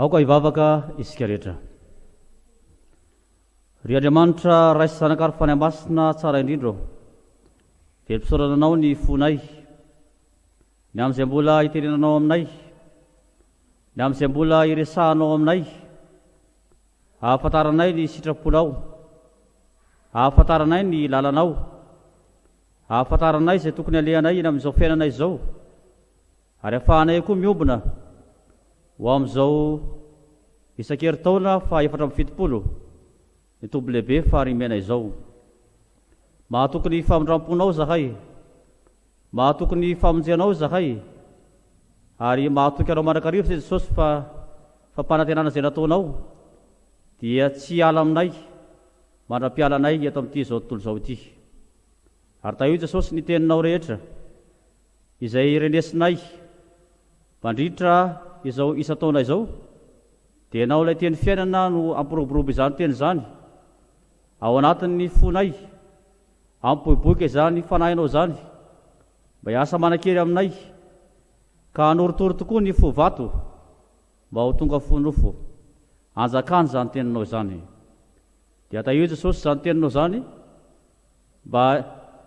Aoka ivavaka isika rehetra. Ry Andriamanitra raisy zanakary fany masina tsara indrindra. Velom-pisaorananao ny fonay, ny amin'izay mbola iterenanao aminay, ny amin'izay mbola iresahanao aminay, ahafantaranay ny sitraponao, ahafantaranay ny lalanao, ahafantaranay izay tokony alehanay eny amin'izao fiainanay izao, ary ahafahanay koa miombona ho amin'izao isan-keritaona fa 470 ny Tobilehibe Farihimena izao. Mahatokony famindramponao zahay, mahatokony famonjenao zahay, ary mahatoky anao manakarivo zay Jesosy fa fampanantenana izay nataonao dia tsy ala aminay, mandram-pialanay eto amin'ity izao tontolo izao ity. Ary taio Jesosy ny teninao rehetra izay renesinay mandritra izao isan-taona izao, dia ianao ilay teny fiainana no ampiroborobo izany teny izany ao anatin'ny fonay, ampiboiboika izany fanahinao izany, mba hiasa manan-kery aminay, ka hanoritory tokoa ny fo vato mba ho tonga fonofo, anjakany izany teninao izany. Dia taio Jesosy izany teninao izany mba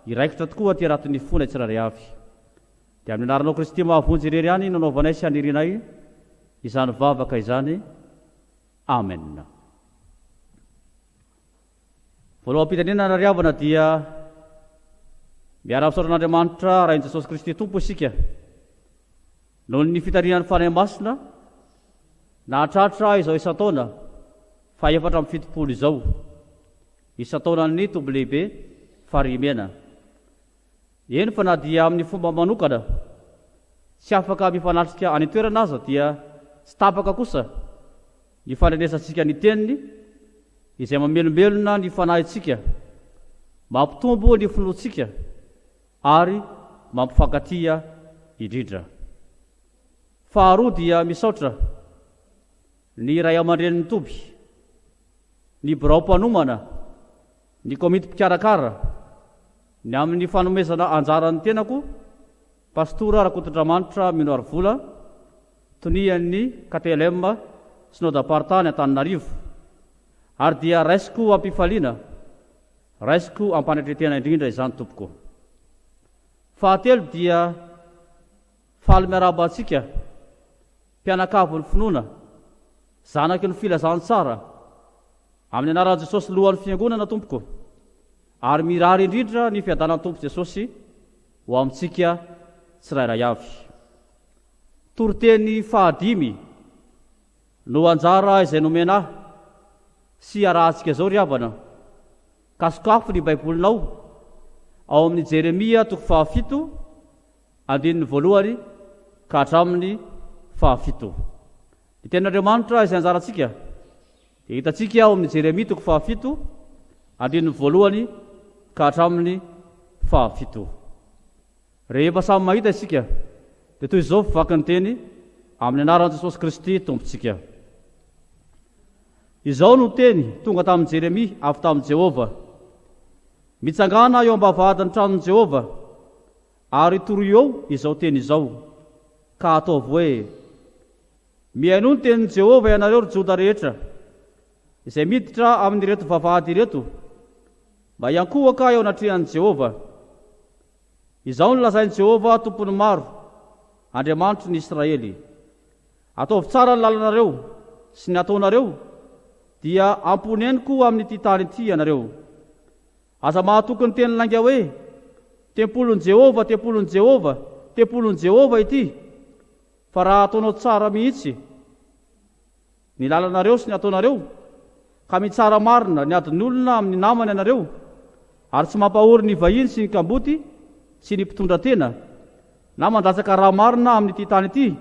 iraikitra tokoa aty anatin'ny fonay tsirairay avy. Dia amin'ny anaranao Kristy mahavonjy irery ihany nanaovanay sy anirinay izany vavaka izany. Amen. Voaloha Mpitandrina nariavana dia miara-misaoran'Andriamanitra rain' Jesosy Kristy Tompo isika noho ny fitandrinan'ny fanahy masina nahatratra izao isan-taona fa 470 izao, isan-taonan'ny Tobilehibe Farihimena. Eny fa na dia amin'ny fomba manokana tsy afaka mifanatrika any toerana aza dia tsy tapaka kosa ny fandrenesantsika ny teniny izay mamelombelona ny fanahintsika, mampitombo ny finoantsika ary mampifankatia indrindra. Faharoa dia misaotra ny ray aman-drenin'ny Toby, ny birao-mpanomana, ny komity mpikarakara, ny amin'ny fanomezana anjaran'ny tenako pastora RAKOTONDRAMANITRA Mino vola, Tonia ny KTLM SPAnta Antananarivo, ary dia raisiko ampifaliana, raisiko ampanatretena indrindra izany tompoko. Fahatelo dia faly miarabantsika, mpianakavy ny finoana, zanaky ny filazany tsara amin'ny anaran'i Jesosy lohan'ny fiangonana tompoko, ary mirary indrindra ny fiadanan'ny Tompo Jesosy ho amintsika tsirairay avy. Toriteny fahadimy no anjara izay nomena sy arahantsika izao ry havana, kasokafo ny baibolinao ao amin'ny Jeremia 7 andininy voalohany ka hatramin'ny 7. Ny tenin'Andriamanitra izay anjarantsika dia hitantsika ao amin'ny Jeremia 7 andininy voalohany ka hatramin'ny 7. Rehefa samy mahita isika dia toy izao fivaky ny teny amin'ny anaran'i Jesosy Kristy tompontsika. Izao no teny tonga tamin'i Jeremia avy tamin'i Jehova. Mitsangana eo ambavahadin'ny tranon'i Jehova, ary toroy eo izao teny izao, ka ataovy hoe: mihaino ny tenin'i Jehova ianareo ry Joda rehetra, izay miditra amin'ireto vavahady ireto, mba hiankohaka eo anatrehan'i Jehova. Izao no lazain'i Jehova tompony maro, Andriamanitry ny Israely. Ataovy tsara ny lalanareo sy ny ataonareo, dia amponeniko amin'ity tany ity ianareo. Aza mahatoky ny teny langa hoe: tempolon'i Jehova, tempolon'i Jehova, tempolon'i Jehova ity. Fa raha ataonao tsara mihitsy ny lalanareo sy ny ataonareo, ka mitsara marina ny adin'olona amin'ny namany ianareo, ary tsy mampahory ny vahiny sy ny kamboty sy ny mpitondra-tena, na mandatsaka raha marina amin'ity tany ity,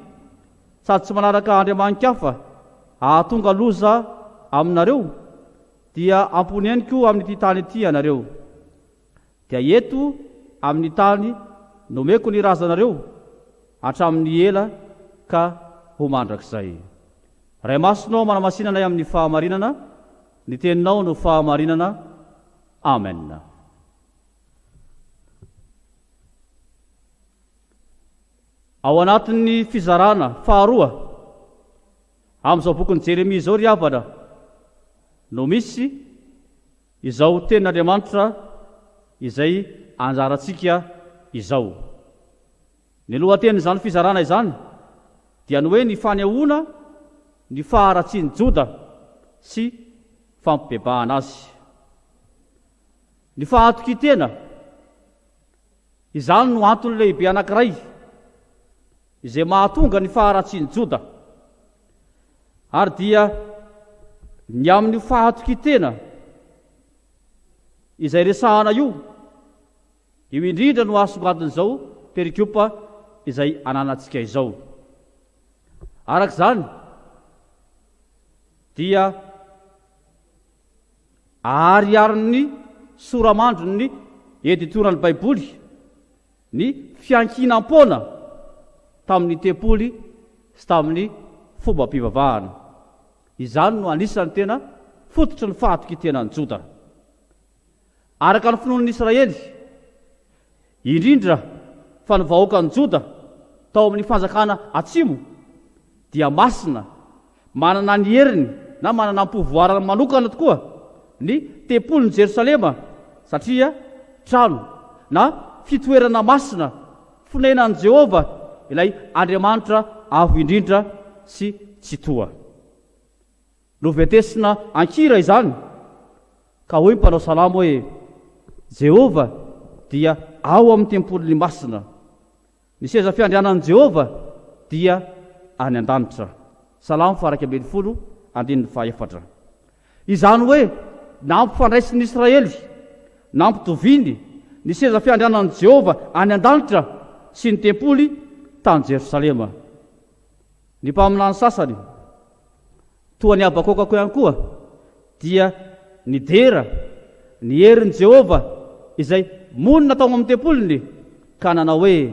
sady tsy manaraka andriamanikafa ahatonga loza aminareo, dia amponeniko amin'ity tany ity ianareo. Dia eto amin'ny tany nomeko ny razanareo hatramin'ny ela ka ho mandrakizay. Ray masonao manamasinana amin'ny fahamarinana, ny teninao no fahamarinana. Amen. Ao anatin'ny fizarana faharoa amin'izao bokin'i Jeremia izao ry havana, no misy izao tenin'Andriamanitra izay anjarantsika izao. Ny lohatenin'izany fizarana izany dia ny hoe ny fanehoana ny faharatsian'i Joda sy fampibebahana azy. Ny fahatokitena, izany no antony lehibe anankiray izay mahatonga ny faharatsian'i Joda. Ary dia ny amin'ny fahatokitena izay resahana io indrindra no asongadin'izao perikopa izay ananantsika izao. Arak'izany dia ariarin'ny soramandrony editorany Baiboly ny fiankinam-pona tamin'ny tempoly sy tamin'ny fomba-pivavahana. Izany no anisany tena fototry ny fahatokitenan'i Joda. Araka ny finoan'ny Israely, indrindra fa ny vahoakan'i Joda tao amin'ny fanjakana atsimo, dia masina, manana ny heriny na manana mpovoarana manokana tokoa ny tempolin'i Jerosalema, satria trano na fitoerana masina fonenan'i Jehova, ilay Andriamanitra avo indrindra sy tsy toa. Novetesina ankira izany, ka hoy mpanao salamo hoe: Jehova dia ao amin'ny tempolin'ny masina, ny seza fiandrianan'i Jehova dia any an-danitra. Salamo 124:1. Izany hoe nampifandraisin'ny Israely, nampitoviny ny seza fiandrianan'i Jehova any an-danitra sy ny tempoly tany Jerosalema. Ny mpaminany sasany toa ny abakokako ihany koa dia ny dera, ny herin'i Jehova izay monina tao amin'ny tempoliny, ka nanao hoe: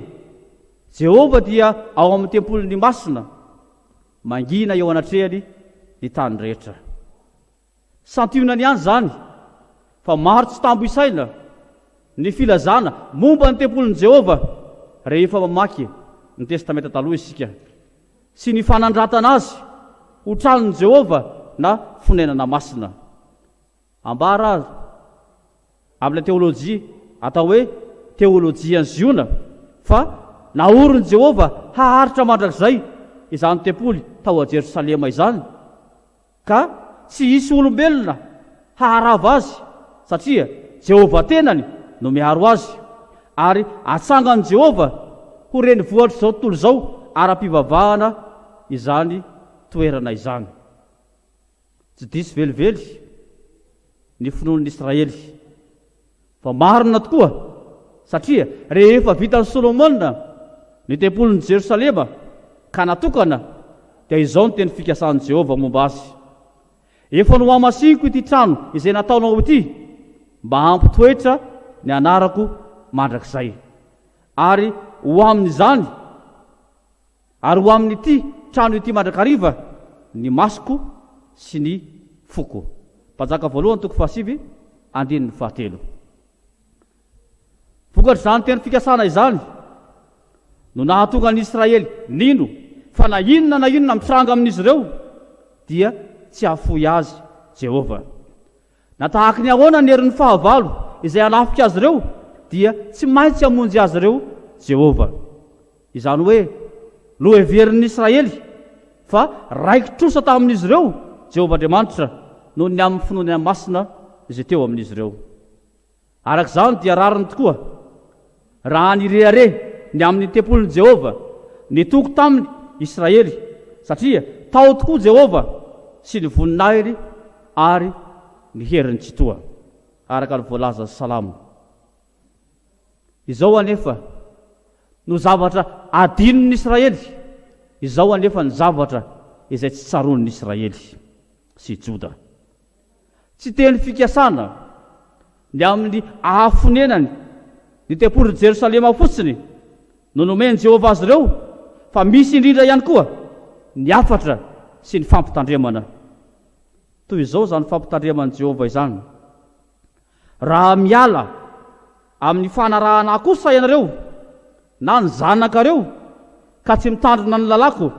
Jehova dia ao amin'ny tempolin'ny masina, mangina eo anatrehany ny tany rehetra. Santionany ihany zany fa maro tsy tambo isaina ny filazana momba ny tempolin'i Jehova rehefa mamaky ny testamenta taloha isika, sy ny fanandratana azy ho tranon'i Jehova na fonenana masina. Ambara azy amin'ilay teolojia atao hoe teolojian'ny Ziona, fa naorin'i Jehova haharitra mandrakizay izany tempoly tao a Jerosalema izany, ka tsy hisy olombelona haharava azy, satria Jehova tenany no miaro azy, ary atsangan'i Jehova ho reny vohatra izao tontolo izao ara-pivavahana izany toerana izany. Tsy diso velively ny finoan'ny Israely, fa marina tokoa, satria rehefa vitan'i Solomona ny tempolin'i Jerosalema ka natokana, dia izao ny teny fikasan'i Jehova momba azy: efa no amasiniko ity trano izay nataonao ity, mba hampitoetra ny anarako mandrakizay, ary ho amin'izany Ary ho amin'ity trano ity mandrakariva ny masoko sy ny foko. Mpanjaka voalohany toko fahasivy andininy fahatelo. Vokatr' izany teny fikasana izany no nahatonga ny Israely nino fa na inona mitranga amin'izy ireo dia tsy hahafoy azy Jehova. Na tahaka ny ahoana ny herin'ny fahavalo izay hanafika azy ireo dia tsy maintsy hamonjy azy ireo Jehova. Izany hoe loha heverin'ny Israely fa raiki-trosa tamin'izy ireo Jehova Andriamanitra noho ny amin'ny finoana masina izay teo amin'izy ireo. Arak'izany dia rariny tokoa raha nirehare ny amin'ny tempolin'i Jehova nitoko taminy Israely, satria tao tokoa Jehova sy ny voninahiny ary ny heriny tsy toa, araka ny voalaza salamo. Izao anefa no zavatra adinon'ny Israely, izao anefa ny zavatra izay tsy tsaron'ny Israely sy Joda. Tsy teny fikasana ny amin'ny ahafonenany ny tempolin'i Jerosalema fotsiny no nomeny Jehova azy ireo, fa misy indrindra ihany koa ny afatra sy ny fampitandremana. Toy izao zany fampitandreman'i Jehova izany. Raha miala amin'ny fanarahana kosa ianareo na ny zanakareo ka tsy mitandrina ny lalako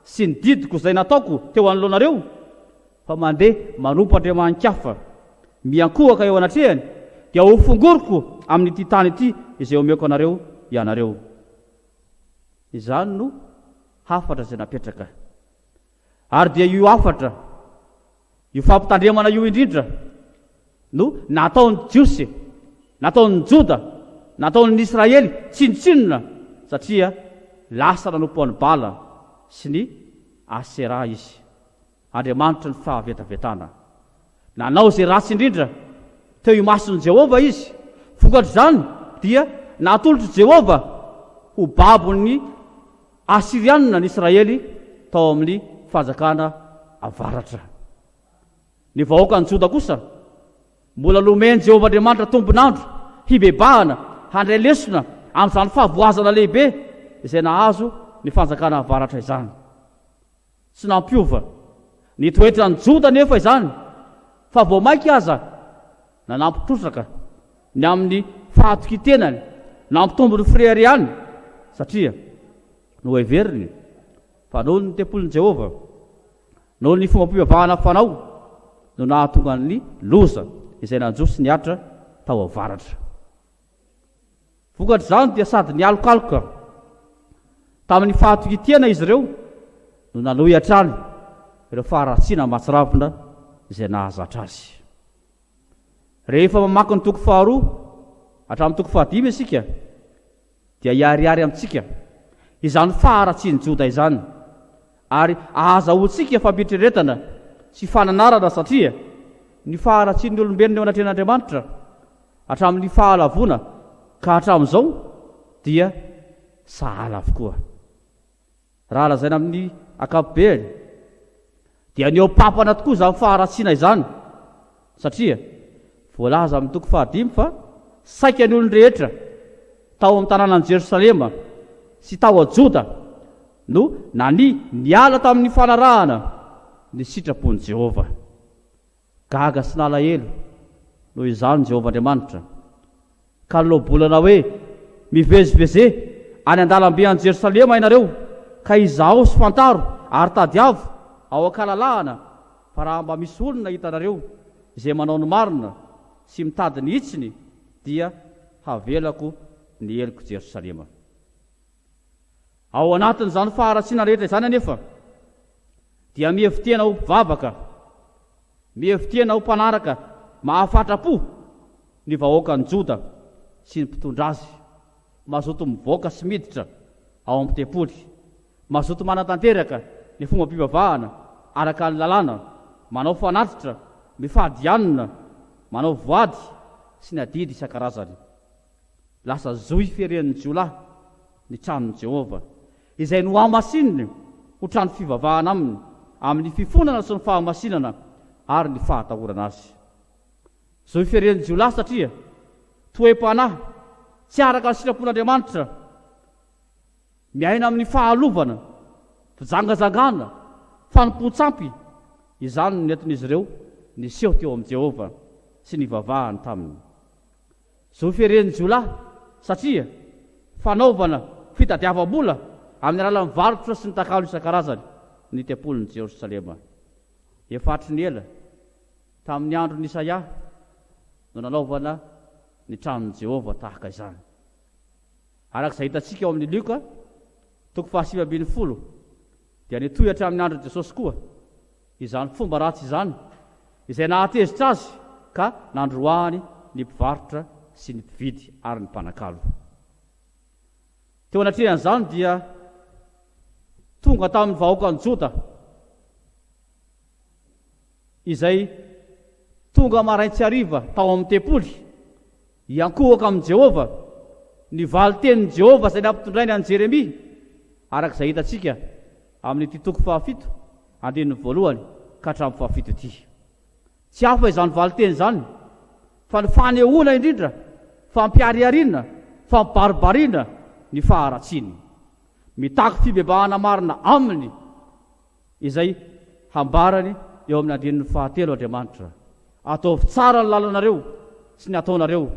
sy ny didiko izay nataoko teo anoloanareo, fa mandeha manompo andriaman-kafa miankohaka eo anatrehany, dia ho fongoroko amin'ity tany ity izay omeko anareo ianareo. Izany no hafatra izay napetraka. Ary dia io hafatra, io fampitandremana io indrindra no nataon'ny Jiosy, nataon'ny Joda, nataon'ny Israely tsinotsinona, satria lasa nanompo an'ny Bala sy ny Asera izy. Andriamanitra ny fahavetavetana. Nanao izay ratsy indrindra teo imason'i Jehova izy. Vokatr' izany dia natolotry Jehova ho babon'ny Asirianina ny Israely tao amin'ny fanjakana avaratra. Ny vahoakan'ny Joda kosa mbola lomeny Jehova Andriamanitra tombonandro hibebahana, handray lesona amin'izany fahavoazana lehibe izay nahazo ny fanjakana avaratra izany. Tsy nampiova ny toetra ny Joda nefa izany, fa vao mainka aza nampitrosaka ny amin'ny fahatokitenany, nampitombony freriany, satria no heveriny fa noho ny tempolin'i Jehova, noho ny fombam-pivavahana fanao no nahatonga ny loza izay nanjosy ny atra tao avaratra. Vokatr' izany dia sady ny alokaloka tamin'ny fahatokitiana izy ireo no nanohy hatrany ireo faharatsiana mahatsiravina izay nahazatra azy. Rehefa mamaky ny toko faharoa hatramin'ny toko fahadimy isika dia hiariary amintsika izany faharatsiany Joda izany, ary ahazahoantsika fampitreretana sy fananarana, satria ny faharatsian'ny olombelona eo anatrehan'Andriamanitra hatramin'ny fahalavona ka hatramin'izao dia sahala avokoa. Raha lazaina amin'ny ankapobeny dia ny eo pampana tokoa izany faharatsiana izany, satria voalaza amin'ny toko fahadimy fa saika ny olon-drehetra tao amin'ny tanànan'i Jerosalema sy tao a Joda no niala tamin'ny fanarahana ny sitrapon'i Jehova. Gaga sy nalahelo noho izany Jehova Andriamanitra, ka lobolana hoe mivezivezé any an-dalambe an'i Jerosalema ianareo, ka izaho sy fantaro ary tadiavo ao ankalalahana, fa raha mba misy olona hitanareo izay manao ny marina sy mitady ny hitsiny, dia havelako ny eliko Jerosalema. Ao anatin'izany faharatsiana rehetra izany anefa dia mihevitena ho mpivavaka, mihevitena ho mpanaraka mahafatra-po ny vahoakan'ny Joda sy ny mpitondra azy, mazoto mivoaka sy miditra ao amin'ny tempoly, mazoto manatanteraka ny fomba-pivavahana araka ny lalàna, manao fanatitra, mifady anina, manao voady sy ny adidy isan-karazany. Lasa zohy feren'ny jiolahy ny tranon'i Jehova, izay no hamasininy ho trano fivavahana aminy, amin'ny fifonana sy ny fahamasinana ary ny fahatahorana azy. Zohy feren'ny jiolahy satria toe-panahy tsy araka ny sitrapon'Andriamanitra, miaina amin'ny fahalovana fijangajangana, fanompontsampy, izany ny entin'izy ireo niseho teo amin'ny Jehova sy nivavahany taminy. Zo firen'ny Jiolahy satria fanaovana fitadiavam-bola amin'ny alalan'ny varotra sy ny takalo isan-karazany ny tempolon'i Jerosalema. Efatry ny ela tamin'ny andro ny Isaia no nanaovana ny tranon'i Jehova tahaka izany. Arak'izay hitantsika ao amin'ny Luka 7:20 dia nitoy hatramin'ny andro Jesosy koa izany fomba ratsy izany izay nahatezitra azy ka nandroahany ny mpivarotra sy ny mpividy ary ny mpanakalo. Teo anatrehan'izany dia tonga tamin'ny vahoakan'ny Joda izay tonga maraintsy hariva tao amin'ny tempoly hiankohaka amin'ny Jehova ny valitenin'i Jehova izay nampitondrainy an'i Jeremia, arak'izay hitantsika amin'ny ity toko 7 andininy 1 ka hatramin'ny 7 ity. Tsy hafa izany valiteny izany fa ny fanehoana indrindra, fampiariariana, fampibaribariana ny faharatsiny, mitaky fibebahana marina aminy izay hambarany eo amin'ny andininy 3 Andriamanitra. Ataovy tsara ny lalanareo sy ny ataonareo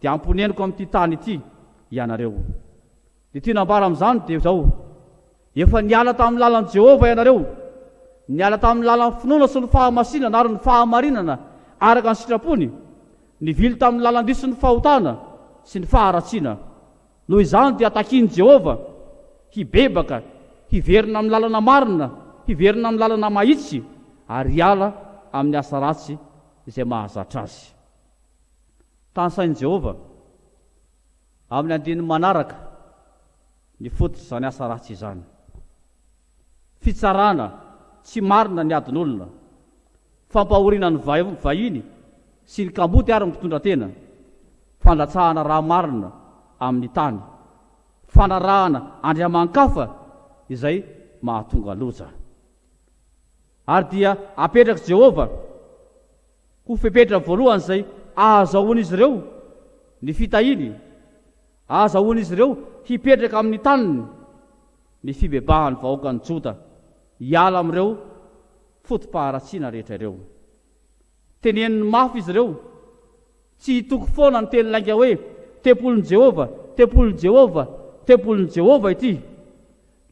dia amponeniko amin'ity tany ity ianareo. Ny ity nambara amin'izany dia zao: efa niala tamin'ny lalan'i Jehova ianareo, niala tamin'ny lalan'ny finoana sy ny fahamasinana ary ny fahamarinana araka ny sitrapony, nivily tamin'ny lalan-diso sy ny fahotana sy ny faharatsiana. Noho izany dia takian'i Jehova hibebaka, hiverina amin'ny lalana marina, hiverina amin'ny lalana mahitsy, ary hiala amin'ny asa ratsy izay mahazatra azy. Tansain'i Jehova amin'ny andininy manaraka ny fototra izany asa ratsy izany. Fitsarana tsy marina ny adin'olona, fampahoriana ny vahiny sy ny kamboty ary ny mpitondra-tena, fandatsahana raha marina amin'ny tany, fanarahana andriaman-kafa izay mahatonga loja. Ary dia apetraky Jehova ho fepetra voalohany izay ahazahoan'izy ireo ny fitahiny, ahazahoan'izy ireo hipetraka amin'ny taniny ny fibebahany vahoakan'ny Joda hiala amin'ireo fotom-paharatsiana rehetra ireo. Teneniny mafy izy ireo, tsy hitoko foana ny teny lainga hoe tempolin'i Jehova, tempolin'i Jehova, tempolin'i Jehova ity.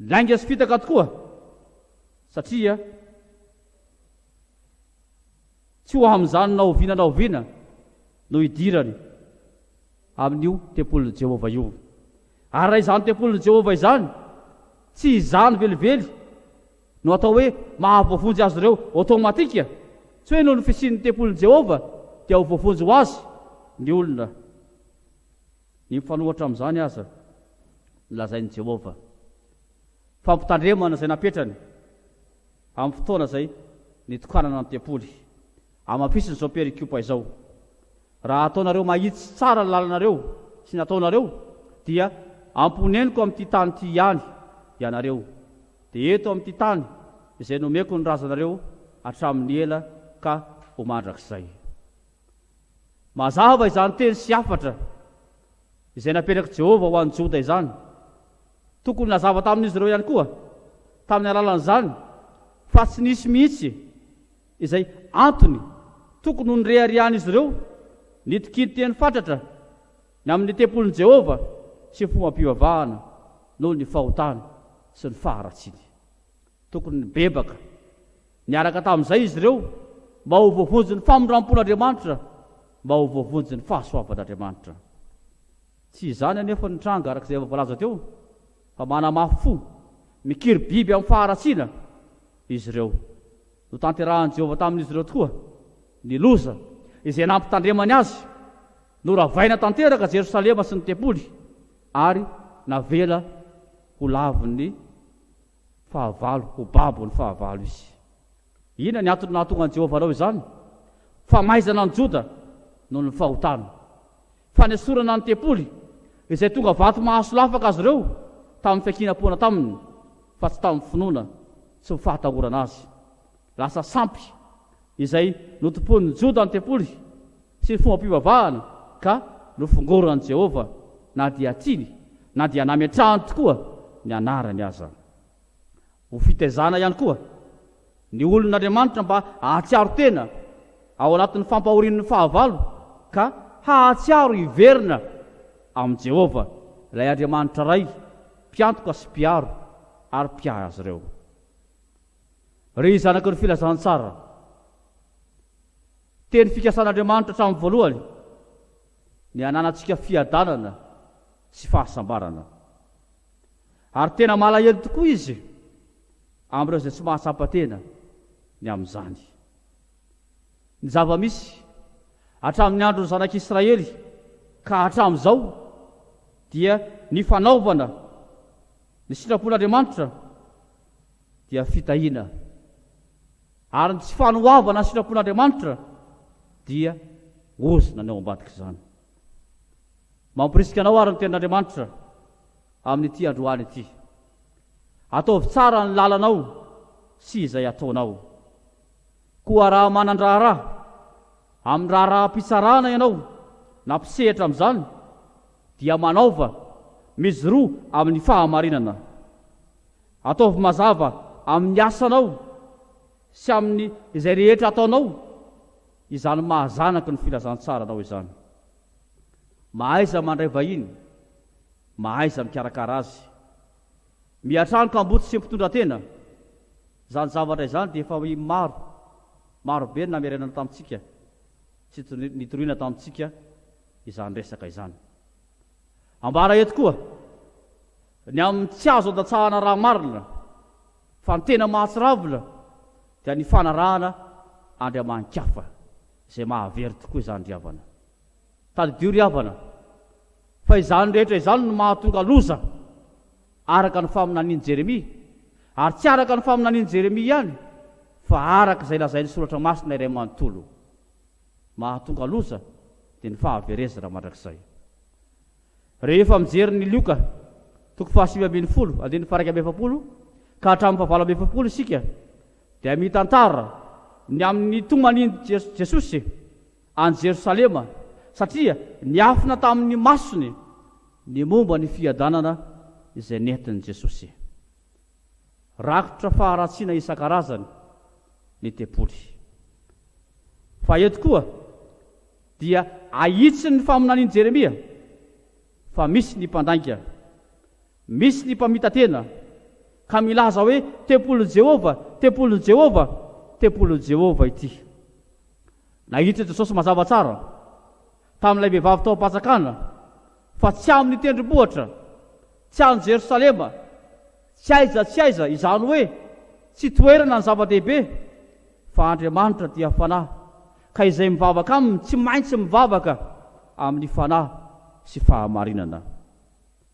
Lainga sy fitaka tokoa satria tsy ho amin'izany naoviana no hidirany amin'io tempolin'i Jehova io. Ary raha izany tempolin'i Jehova izany tsy izany velively no atao hoe mahavoafonjy azy ireo automatika, tsy hoe noho ny fisian'ny tempolin'i Jehova dia ho voafonjy ho azy ny olona. Ny mifanohatra amin'izany aza nolazain'i Jehova fampitandremana izay napetrany amin'ny fotoana izay nitokanana ny tempoly. Amafisiny zao perikupa izao: raha ataonareo mahitsy tsara ny lalanareo sy ny ataonareo dia amponeniko amin'ity tany ity ihany ianareo, dia eto amin'ity tany izay nomeko ny razanareo hatramin'ny ela ka ho mandrakizay. Mazava izany teny sy afatra izay napetraky Jehova ho an'i Joda izany, tokony nazava tamin'izy ireo ihany koa tamin'ny alalan'izany, fa tsy nisy mihitsy izay antony tokony ho nireharian'izy ireo nitokiny fatratra ny amin'ny tempolin'i Jehova sy ny fomba-pivavahana noho ny fahotana sy ny faharatsiny. Tokony nibebaka niaraka tamin'izay izy ireo mba ho voavonjy ny famondram-pon'Andriamanitra, mba ho voavonjy ny fahasoavan'Andriamanitra. Tsy izany anefa ny tranga arak'izay voalaza teo, fa manamafy fo, mikiry biby amin'ny faharatsiana izy ireo. No tanterahan'i Jehova tamin'izy ireo tokoa ny loza izay nampitandremany azy, no ravaina tanteraka Jerosalema sy ny tempoly, ary navela ho laviny fahavalo, ho babo ny fahavalo izy. Ina ny antony nahatonga an'i Jehova rao izany? Famaizana ny Joda noho ny fahotana, fanesorana ny tempoly izay tonga vato mahasolafaka azy ireo tamin'ny fiankinam-poana taminy, fa tsy tamin'ny finoana sy ny fahatahorana azy. Lasa sampy izay notompon'ny Joda ny tempoly sy ny fomba-pivavahana, ka nofongorona an'i Jehova, na dia tiny na dia nametrahany tokoa ny anarany aza. ho fitaizana ihany koa ny olon'Andriamanitra mba hahatsiaro tena ao anatin'ny fampahorin'ny fahavalo ka hahatsiaro iverina amin'ny Jehova ilay Andriamanitra ray mpiantoka sy mpiaro ary mpiahy azy ireo. Ry zanaky ny filazantsara, teny fikasan'Andriamanitra hatramin'ny voalohany ny ananantsika fiadanana sy fahasambarana, ary tena malahelo tokoa izy amin'ireo izay tsy mahasapa-tena ny amin'izany. Ny zava-misy hatramin'ny andron'ny zanak'Israely ka hatramin'izao dia ny fanaovana ny sitrapon'Andriamanitra dia fitahiana, ary ny tsy fanoavana ny sitrapon'Andriamanitra dia ozina ny ao ambadika izany. Mampirisika anao ary ny tenin'Andriamanitra amin'ity androany ity. Ataovy tsara ny lalanao sy izay ataonao. Koa raha manandrara amin'ny raha mpitsarana ianao na mpisehatra amin'izany dia manaova mizy-roa amin'ny fahamarinana. Ataovy mazava amin'ny asanao sy amin'ny izay rehetra ataonao, izany mahazanaky ny filazantsara izany. Mahaiza mandray vahiny, mahaiza mikarakara azy. Miatrano ka mbotsy sy mpitondra tena, izany zavatra izany dia efa maro be namerenana tamintsika sy nitoriana tamintsika izany resaka izany. Ambara eto koa ny amin'ny tsy azo andatsahana raha marina fa ny tena mahatsiravina dia ny fanarahana Andriaman-kafa izay mahavery tokoa izany riavana. Tadidio riavana fa izany rehetra izany no mahatonga loza araka ny faminanian'i Jeremia, ary tsy araka ny faminanian'i Jeremia ihany fa araka izay lazain'ny soratra masina iray manontolo. Mahatonga loza dia ny fahaverezana mandrakizay. Rehefa mijery ny Lioka 7:1 ka hatramin'ny 7:70 isika dia mitantara ny amin'ny tomanian'i Jesosy any Jerosalema, satria niafina tamin'ny masony ny momba ny fiadanana izay nentin'i Jesosy. Rakotra faharatsiana isan-karazany ny tempoly. Fa eto koa dia ahitsiny ny faminanian'i Jeremia fa misy ny mpandainga, misy ny mpamitatena ka milaza hoe tempolon'i Jehova, tempolon'i Jehova, tempolon'i Jehova ity. Nahitra Jesosy mazava tsara tamin'ilay vehivavy tao am-patsakana fa tsy amin'ny tendrombohitra, tsy any Jerosalema, tsy aiza izany hoe tsy toerana ny zava-dehibe, fa Andriamanitra dia fanahy, ka izay mivavaka aminy tsy maintsy mivavaka amin'ny fanahy sy fahamarinana.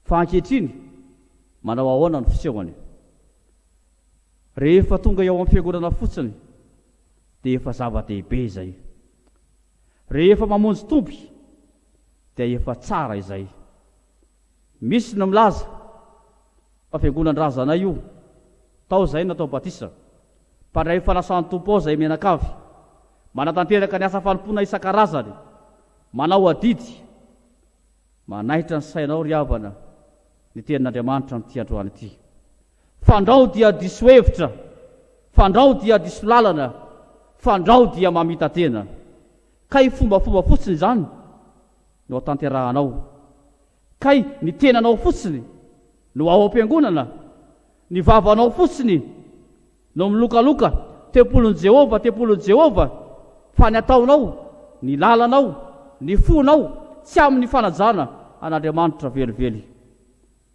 Fa ankehitriny manao ahoana ny fisehony? Rehefa tonga eo amin'ny fiangonana fotsiny dia efa zava-dehibe izay. Rehefa mamonjy toby dia efa tsara izay. Misy ny milaza fa fiangonan-drazana io tao izay natao batisa, mpandray fanasan'ny tompo ao izay menakavy, manatanteraka ny asa fanompoana isan-karazany, manao adidy. Manaitra ny sainao riavana ny tenin'Andriamanitra n'ity androany ity. Fandrao dia diso hevitra, fandrao dia diso lalana, fandrao dia mamitatena. Kay fombafomba fotsiny izany no atanterahanao, kay ny tenanao fotsiny no ao am-piangonana, ny vavanao fotsiny no milokaloka tempolon'i Jehova, tempolon'i Jehova, fa ny ataonao, ny lalanao, ny fonao tsy amin'ny fanajana an'Andriamanitra velively.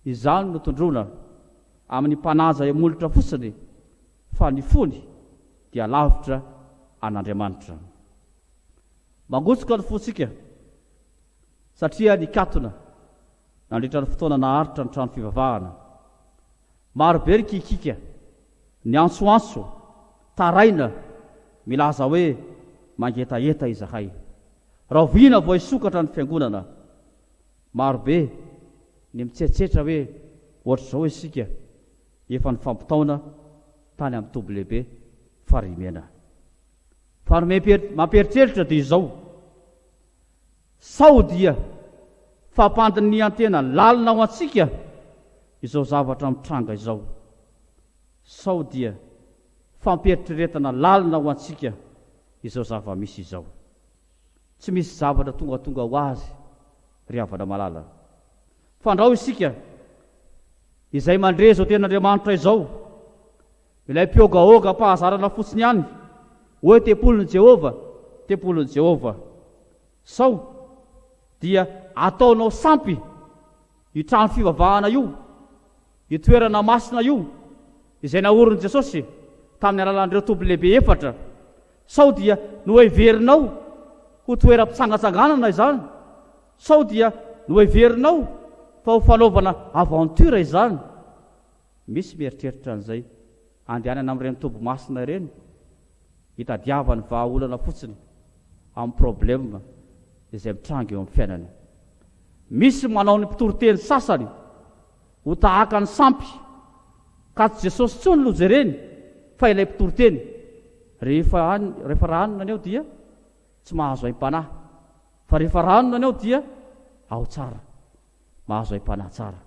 Izany no tondrona amin'ny mpanaja molotra fotsiny, fa ny fony dia lavitra an'Andriamanitra. Mangotsoka ny fontsika satria ny katona nandritra ny fotoana naharitra ny trano fivavahana. Maro be ny kikika, ny antsoantso, taraina milaza hoe mangetaeta izahay. Raviana vao isokatra ny fiangonana. Maro be ny mitsetsetra hoe ohatra izao isika efa ny fampitaona tany amin'ny Tobilehibe Farihimena. Fa mampieritreritra dia izao, sao dia fampandinian-tena lalina ao antsika izao zavatra mitranga izao. sao dia fampieritrretana lalina ho antsika izao zava-misy izao. Tsy misy zavatra tonga ho azy ry havana malala. Fandrao isika izay mandre zao ten'Andriamanitra izao, ilay mpiogaoga mpahazarana fotsiny ihany, hoe tempolon'i Jehova, tempolon'i Jehova. Sao dia ataonao sampy io trano fivavahana io, io toerana masina io, izay naorin'i Jesosy tamin'ny alalan'ireo Tobilehibe 4. Sao dia no heverinao ho toeram-pitsangatsanganana izany. Sao dia no heverinao fa ho fanaovana aventura izany. Misy mieritreritra an'izay andehanana amin'ireny tobo masina ireny, hitadiavany vahaolana fotsiny amin'ny problema izay mitrango eo amin'ny fiainany. Misy manao ny mpitoroteny sasany ho tahaka ny sampy, ka tsy Jesosy tsony loja ireny fa ilay mpitoroteny. Rehefa ranona aneo dia tsy mahazo aim-panahy, fa rehefa ranona aneo dia ao tsara, mahazo aim-panahy tsara,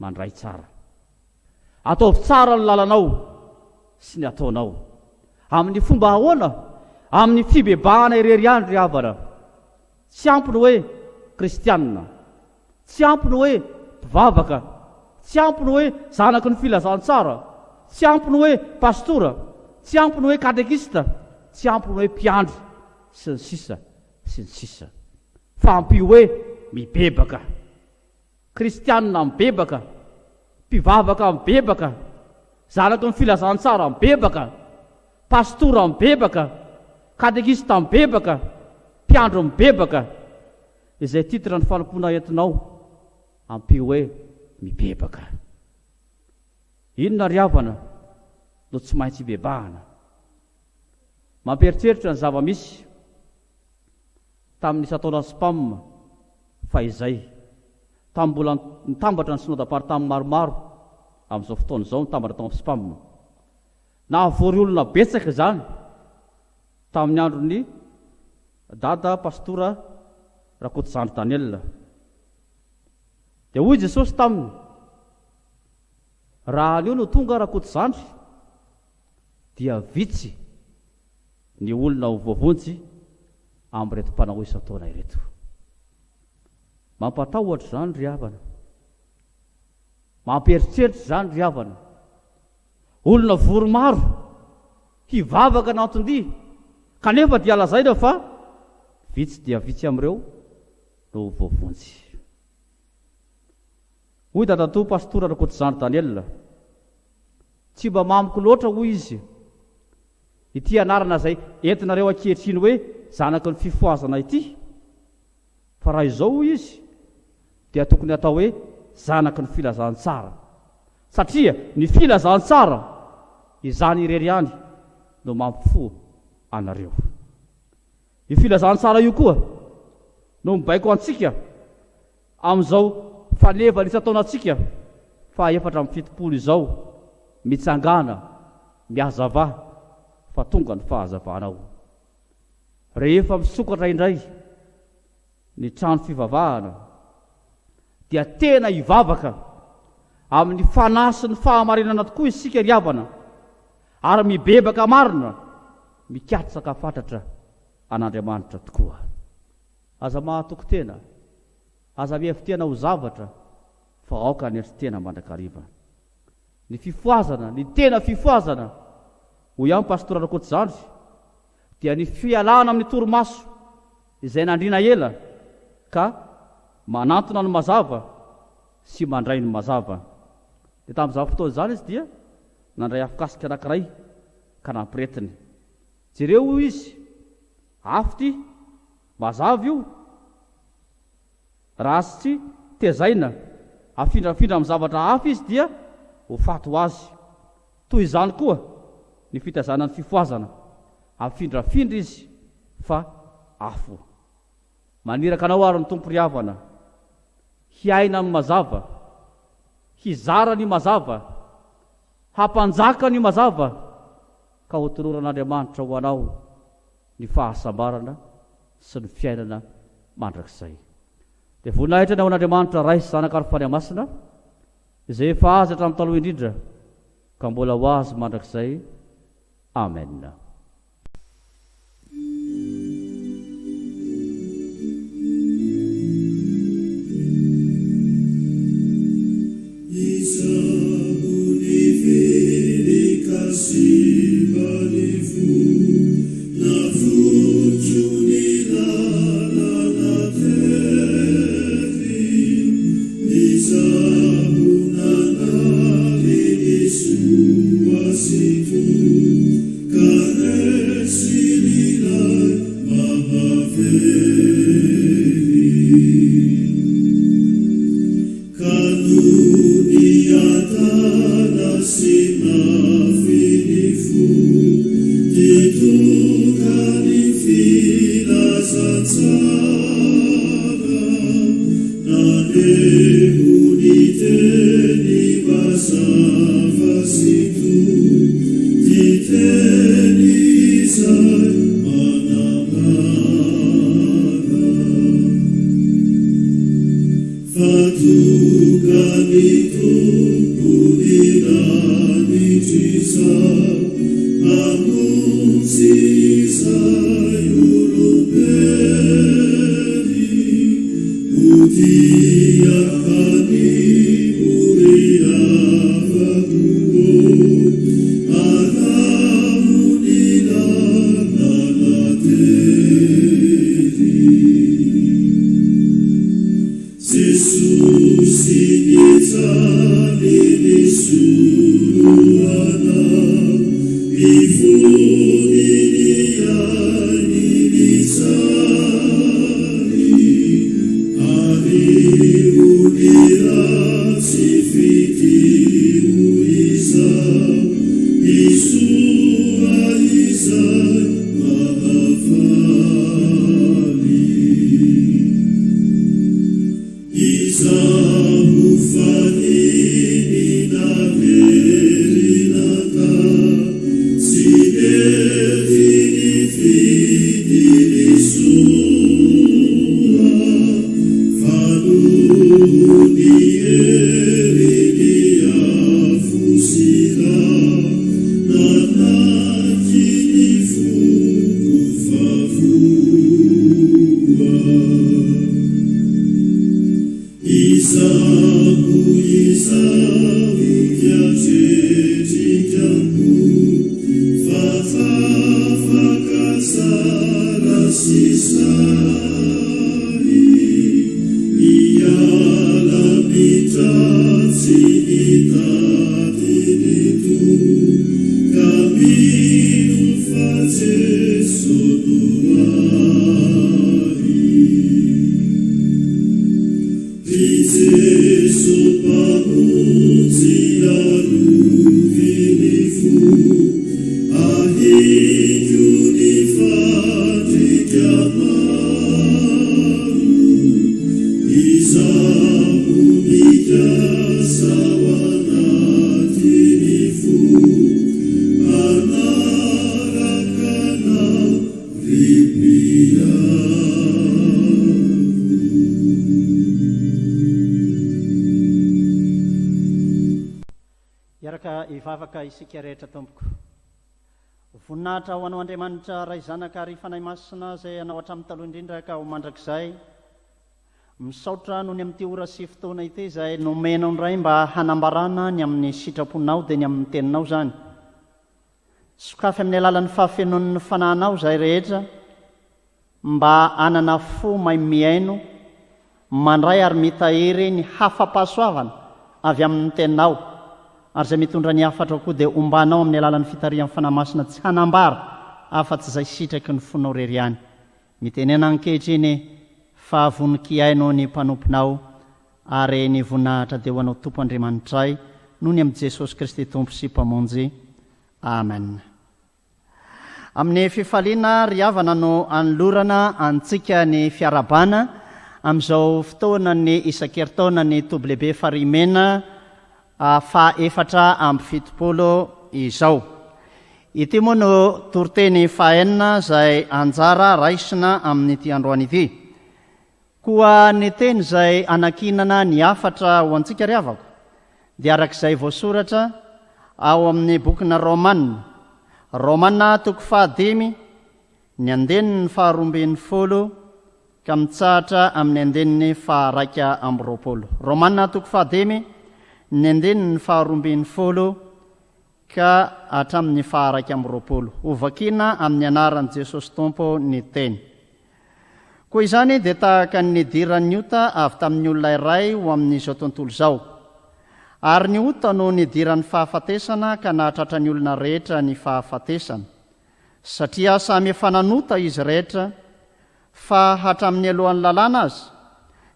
mandray tsara. Ataovy tsara ny lalanao sy ny ataonao. Amin'ny fomba ahoana? Amin'ny fibebahana irery ihany ry havana. Tsy ampy ny hoe kristianina, tsy ampy ny hoe mpivavaka, tsy ampy ny hoe zanaky ny filazantsara, tsy ampy ny hoe pastora, tsy ampy ny hoe katekista, tsy ampy ny hoe mpiandry sy ny sisa sy ny sisa. Fa ampy hoe mibebaka. Kristianina mibebaka, mpivavaka mibebaka, zanaky ny filazantsara mibebaka, pastora mibebaka, katekista mibebaka, mpiandro mibebaka. Izay titra ny fanompona entinao, ampy hoe mibebaka. Inona ry havana no tsy maintsy bebahana? Mampieritreritra ny zava-misy tamin'ny Isan-taona SPAnta fa izay tamin'ny mbola nitambatra ny synodam-paritany maromaro amin'izao fotoana izao nitambatra tao amin'ny SPAnta. Nahavory olona betsaka izany tamin'ny andron'ny dada pastora Toriteny. Dia hoy Jesosy taminy, raha anio no tonga Toriteny dia vitsy ny olona ho voavonjy amin'ireto mpanao isan-taona ireto. Mampatahotra izany ry havana, mampieritreritra izany ry havana. Olona vory maro hivavaka n'anton-dia, kanefa dia lazaina fa vitsy dia vitsy amin'ireo no voavonjy. Hoy dadatoa pastora Toriteny, tsy mba mamiko loatra hoy izy ity anarana izay entinareo ankehitriny hoe zanaky ny fifoazana ity, fa raha izao hoy izy dia tokony atao hoe zanaky ny filazantsara, satria ny filazantsara izany irery ihany no mampifo anareo. Io filazantsara io koa no mibaiko antsika amin'izao fanevana isan-taonantsika fa 470 izao, mitsangana, mihazava fa tonga ny fahazavanao. Rehefa misokatra indray ny trano fivavahana dia tena hivavaka amin'ny fanahy sy ny fahamarinana tokoa isika ry havana, ary mibebaka marina, mikatsaka fantatra an'Andriamanitra tokoa. Aza mahatoky tena, aza mihevitena ho zavatra, fa aoka ny eritena mandrakariva. Ny fifoazana, ny tena fifoazana, hoy ihany pastora Toriteny, dia ny fialana amin'ny torimaso izay nandrina ela ka manantona ny mazava sy mandray ny mazava. Dia tamin'izao fotoana izany izy dia nandray afokasika anankiray ka nampiretiny. Jereo hoy izy, afty mazava io, raha tsy tezaina afindrafindra amin'ny zavatra hafa izy dia ho fato azy. Toy izany koa ny fitazana ny fifoazana, afindrafindra izy fa afo. Maniraka anao ary ny tompo ry havana, hiaina ny mazava, hizara ny mazava, hampanjaka ny mazava, ka ho tororan'Andriamanitra ho anao ny fahasambarana sy ny fiainana mandrakizay. Dia voninahitra ny ao an'Andriamanitra ray sy zanaka ary fany masina izay efa azy hatramin'ny taloha indrindra, ka mbola ho azy mandrakizay. Amen. Isika rehetra tompoko voninahitra ho anao Andriamanitra ray zanaka ary fanahy masina izay anao hatramin'ny taloha indrindra ka ho mandrakizay misaotra noho ny amin'ity ora sy fotoana ity izay nomenao ndray mba hanambarana ny amin'ny sitraponao dia ny amin'ny teninao zany sokafy amin'ny alalan'ny fahafenon'ny fanahinao izay rehetra mba anana fo mahay miaino mandray ary mitahiry ny hafa-pahasoavana avy amin'ny teninao ary izay mitondra ny hafatra koa dia ombanao amin'ny alalan'ny fitarihan'ny fanahy masina tsy hanambara afa-tsy izay sitraky ny fonao rery ihany mitenena ankehitriny fa voninkiainao ny mpanomponao ary ny voninahitra dia ho anao Tompo Andriamanitray noho ny amin'i Jesosy Kristy Tompo sy mpamonjy. Amen. Amin'ny fifaliana ry havana no anolorana antsika ny fiarabana amin'izao fotoana ny isan-keritaona ny Tobilehibe Farihimena fa 7 izao. Ity moa no toriteny faha 4 izay anjara raisina amin'ity androany ity. Koa ny teny izay anakinana ny 4 ho antsika ry havako dia arak'izay voasoratra ao amin'ny bokina Romana toko 5 ny andeniny 12 ka mitsahatra amin'ny andeniny 220. Romana toko 5 ny andeniny 12 ka hatramin'ny 220. Ovakina amin'ny anaran'i Jesosy Tompo ny teny. Koa izany dia tahaka ny diran'ny ota avy tamin'ny olona iray ho amin'izao tontolo izao. Ary ny ota no nidiran'ny fahafatesana ka nahatratra ny olona rehetra ny fahafatesana. Satria samy efa nanota izy rehetra, fa hatramin'ny alohan'ny lalàna azy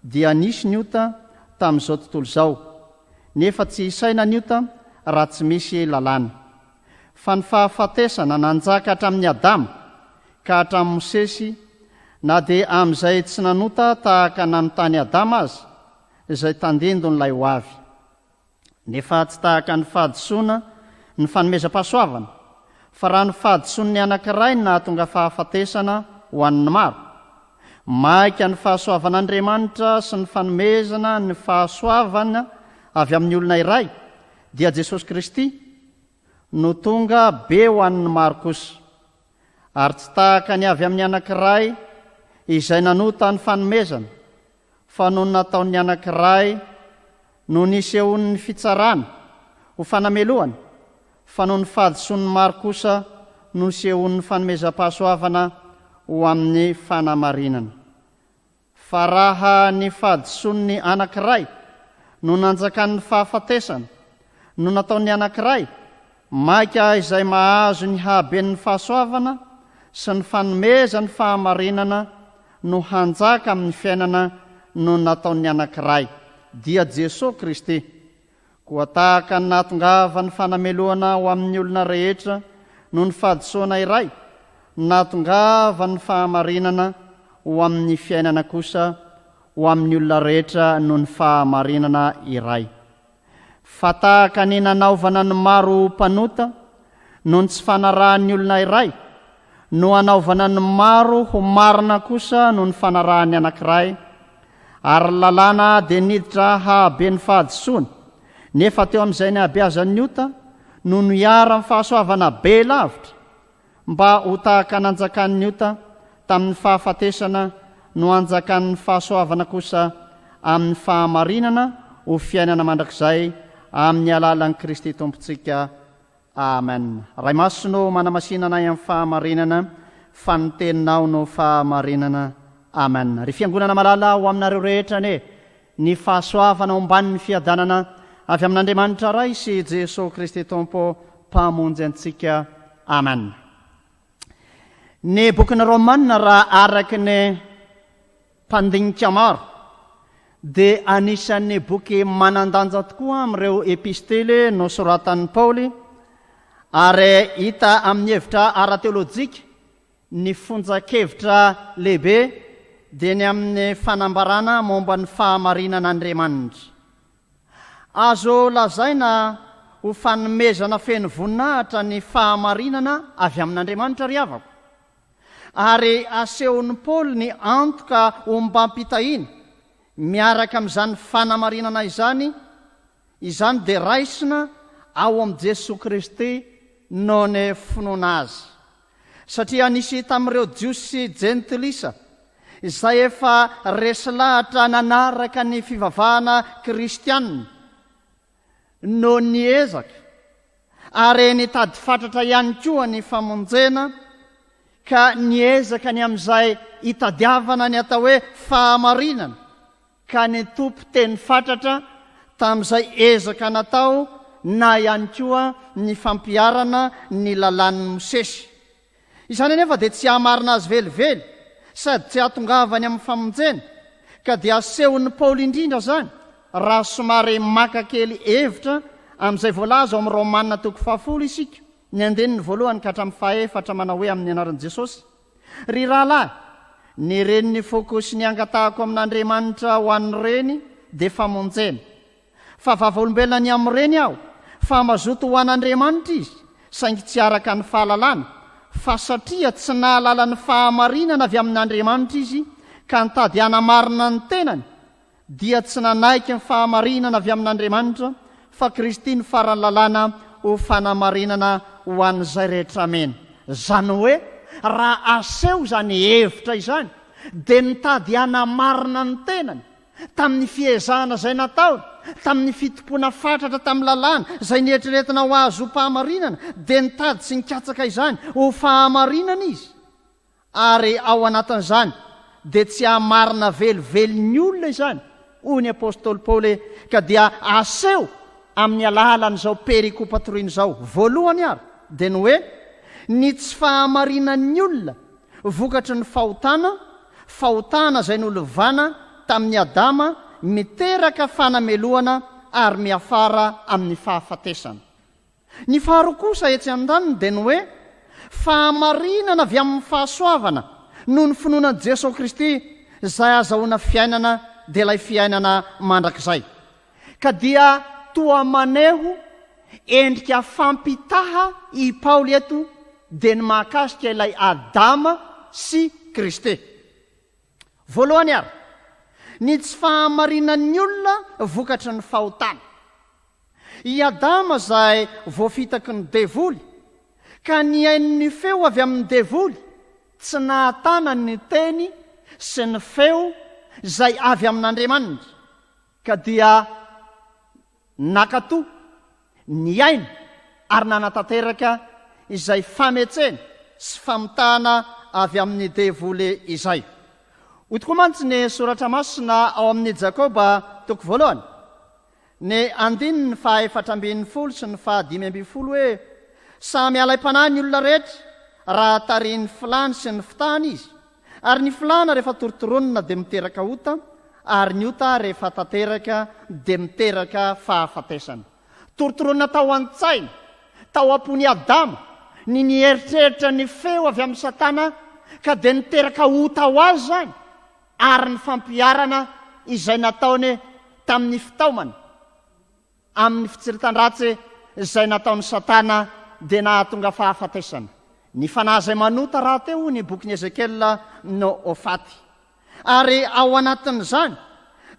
dia nisy ny ota tamin'izao tontolo izao. Nefa tsy isaina ny ota raha tsy misy lalàna. Fa ny fahafatesana nanjaka hatramin'ny Adama ka hatramin'ny Mosesy, na dia amin'izay tsy nanota tahaka nanontany Adama azy, izay tandindon'ilay ho avy. Nefa tsy tahaka ny fahadisoana ny fanomezam-pahasoavana, fa raha ny fahadisoany anankiray no nahatonga fahafatesana ho an'ny maro. Maika ny fahasoavan'Andriamanitra sy ny fanomezana ny fahasoavana avy amin'ny olona iray, dia Jesosy Kristy no tonga be ho an'ny maro kosa. Ary tsy tahaka ny avy amin'ny anankiray izay nanota ny fanomezana, fa no nataon'ny anankiray no nisehon'ny fitsarana ho fanamelohana, fa no ny fahadisoan'ny maro kosa no nisehon'ny fanomezam-pahasoavana ho amin'ny fanamarinana. Fa raha ny fahadisoan'ny anankiray no nanjakan'ny fahafatesana no nataon'ny anankiray, maika izay mahazo ny haben'ny fahasoavana sy ny fanomezan'ny fahamarinana no hanjaka amin'ny fiainana no nataon'ny anankiray, dia Jesosy Kristy. Koa tahaka ny nahatongava ny fanamelohana ho amin'ny olona rehetra no ny fahadisoana iray, nahatongava ny fahamarinana ho amin'ny fiainana kosa ho amin'ny olona rehetra no ny fahamarinana iray. Fa tahaka ny nanaovana ny maro mpanota no ny tsy fanarahan'ny olona iray, no anaovana ny maro ho marina kosa no ny fanarahan'ny anankiray. Ary lalàna dia niditra hahabe ny fahadisoana, nefa teo amin'izay ny habeazan'ny ota no niara amin'ny fahasoavana be lavitra, mba ho tahaka nanjakan'ny ota tamin'ny fahafatesana no anjakan'ny fahasoavana kosa amin'ny fahamarinana ho fiainana mandrakizay amin'ny alalan'i Kristy Tompontsika. Amen. Ray masino manamasinana amin'ny fahamarinana, fa ny teninao no fahamarinana. Amen. Ry fiangonana malala ho aminareo rehetra ne ny fahasoavana omban'ny fiadanana avy amin'Andriamanitra ray sy Jesosy Kristy Tompo mpamonjy antsika. Amen. Ny bokin'ny Romana raha araky ny mpandinika maro dia anisan'ny boky manandanja tokoa amin'ireo epistely nosoratan'i Paoly, ary hita amin'ny hevitra ara-teolojika ny fonjan-kevitra lehibe dia ny amin'ny fanambarana momba ny fahamarinan'Andriamanitra. Azo lazaina ho fanomezana feno voninahitra ny fahamarinana avy amin'Andriamanitra ry havako, ary asehon'ny Paoly ny antoka ho mba Mpitandrina miaraka amin'izany fanamarinana izany dia raisina ao amin'ny Jesosy Kristy no ny finoana azy. Satria nisy tamin'ireo jiosy sy jentilisa izay efa resy lahatra nanaraka ny fivavahana kristianina no niezaka ary nitady fatratra ihany koa ny famonjena, ka niezaka ny amin'izay hitadiavana ny atao hoe fahamarinana, ka ny tompo teny fatratra tamin'izay ezaka natao na ihany koa ny fampiarana ny lalàn'ny Mosesy. Izany anefa dia tsy hamarina azy velively sady tsy hatongavany amin'ny famonjena, ka dia asehon'ny Paoly indrindra zany raha somary maka kely hevitra amin'izay voalaza ao amin'ny Romana toko 10 isika, ny andeniny voalohany ka hatramin'ny 14 manao hoe amin'ny anaran'i Jesosy. Ry rahalahy, ny reny ny foko sy ny angatahako amin'Andriamanitra ho an'ireny dia famonjena, fa vava-olombelona ny amin'ireny aho, fa mazoto ho an'Andriamanitra izy, saingy tsy araka ny fahalalana, fa satria tsy nahalala ny fahamarinana avy amin'Andriamanitra izy ka nitady hanamarina ny tenany, dia tsy nanaiky ny fahamarinana avy amin'Andriamanitra, fa Kristy ny faran'ny lalàna ho fanamarinana ho an'izay rehetra mena. Zany hoe raha aseho zany hevitra izany dia nitady hanamarina ny tenany tamin'ny fiezahana izay nataony, tamin'ny fitompona fatratra tamin'ny lalàna izay nieritreretina ho azo mpahamarinana, dia nitady sy nikatsaka izany ho fahamarinana izy. Ary ao anatin'izany dia tsy hamarina velively ny olona izany, hoy ny apôstôly Paoly, ka dia aseho amin'ny alalan'izao perikopa Toriteny izao. Voalohany ary dia ny hoe ny tsy fahamarinan'ny olona vokatry ny fahotana izay nolovana tamin'ny Adama miteraka fanameloana ary miafara amin'ny fahafatesana. Ny faharoa kosa etsy an-daniny dia ny hoe fahamarinana avy amin'ny fahasoavana noho ny finoana Jesosy Kristy izay azahoana fiainana dia ilay fiainana mandrakizay. Ka dia toa maneho endrika fampitaha i Paoly eto dia ny mahakasika ilay Adama sy Kristy. Voalohany ary, ny tsy fahamarinan'ny olona vokatry ny fahotana. I Adama izay voafitaky ny devoly, ka ny ain'ny feo avy amin'ny devoly tsy nahatana ny teny sy ny feo izay avy amin'Andriamanitra, ka dia nakatoa ny ainy ary nanatanteraka izay fametsena sy famitana avy amin'ny devoly izay. Hoy tokoa mantsy ny soratra masina ao amin'ny Jakoba toko voalohany ny 4:4 sy ny 5:10 hoe samy alay-panahy ny olona rehetra raha tarihin'ny filany sy ny fitahany izy, ary ny filana rehefa torotoronina dia miteraka ota, ary ny ota rehefa tanteraka dia miteraka fahafatesana. Torotoronina tao an-tsaina, tao am-pony Adama ny nieritreritra ny feo avy amin'ny Satana, ka dia niteraka ota ho azy zany, ary ny fampiarana izay nataony tamin'ny fitaomana amin'ny fitsiritan-dratsy izay nataon'ny Satana dia nahatonga fahafatesana. Ny fanahy izay manota raha teo ny bokin'ny Ezekiela no Ofaty. Ary ao anatin'izany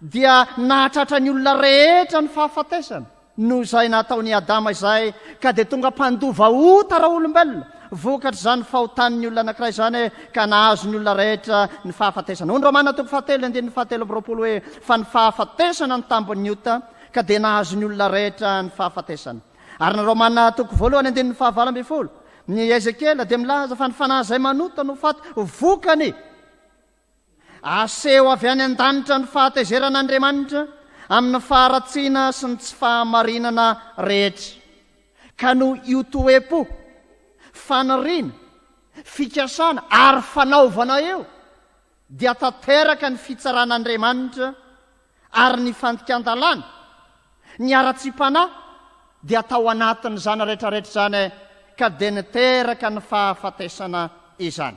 dia nahatratra ny olona rehetra ny fahafatesana noho izay nataon'ny Adama izay, ka dia tonga mpandova ota raha olombelona vokatry izany fahotan'ny olona anankiray izany, ka nahazo ny olona rehetra ny fahafatesana. Hoy ny Romana 7:7 hoe fa ny fahafatesana ny tambon'ny ota, ka dia nahazo ny olona rehetra ny fahafatesana. Ary ny Romana 2:5 ny Ezekiela dia milaza fa ny fanahy izay manota no faty vokany aseho avy any an-danitra ny fahatezeran'Andriamanitra amin'ny faharatsiana sy ny tsy fahamarinana rehetra, ka no iotoepo, faniriana, fikasana ary fanaovana eo dia tanteraka ny fitsaran'Andriamanitra, ary ny fandikan-dalàna, ny ara-tsi-panahy dia atao anatin'ny zany rehetrarehetra zany, ka dia niteraka ny fahafatesana izany.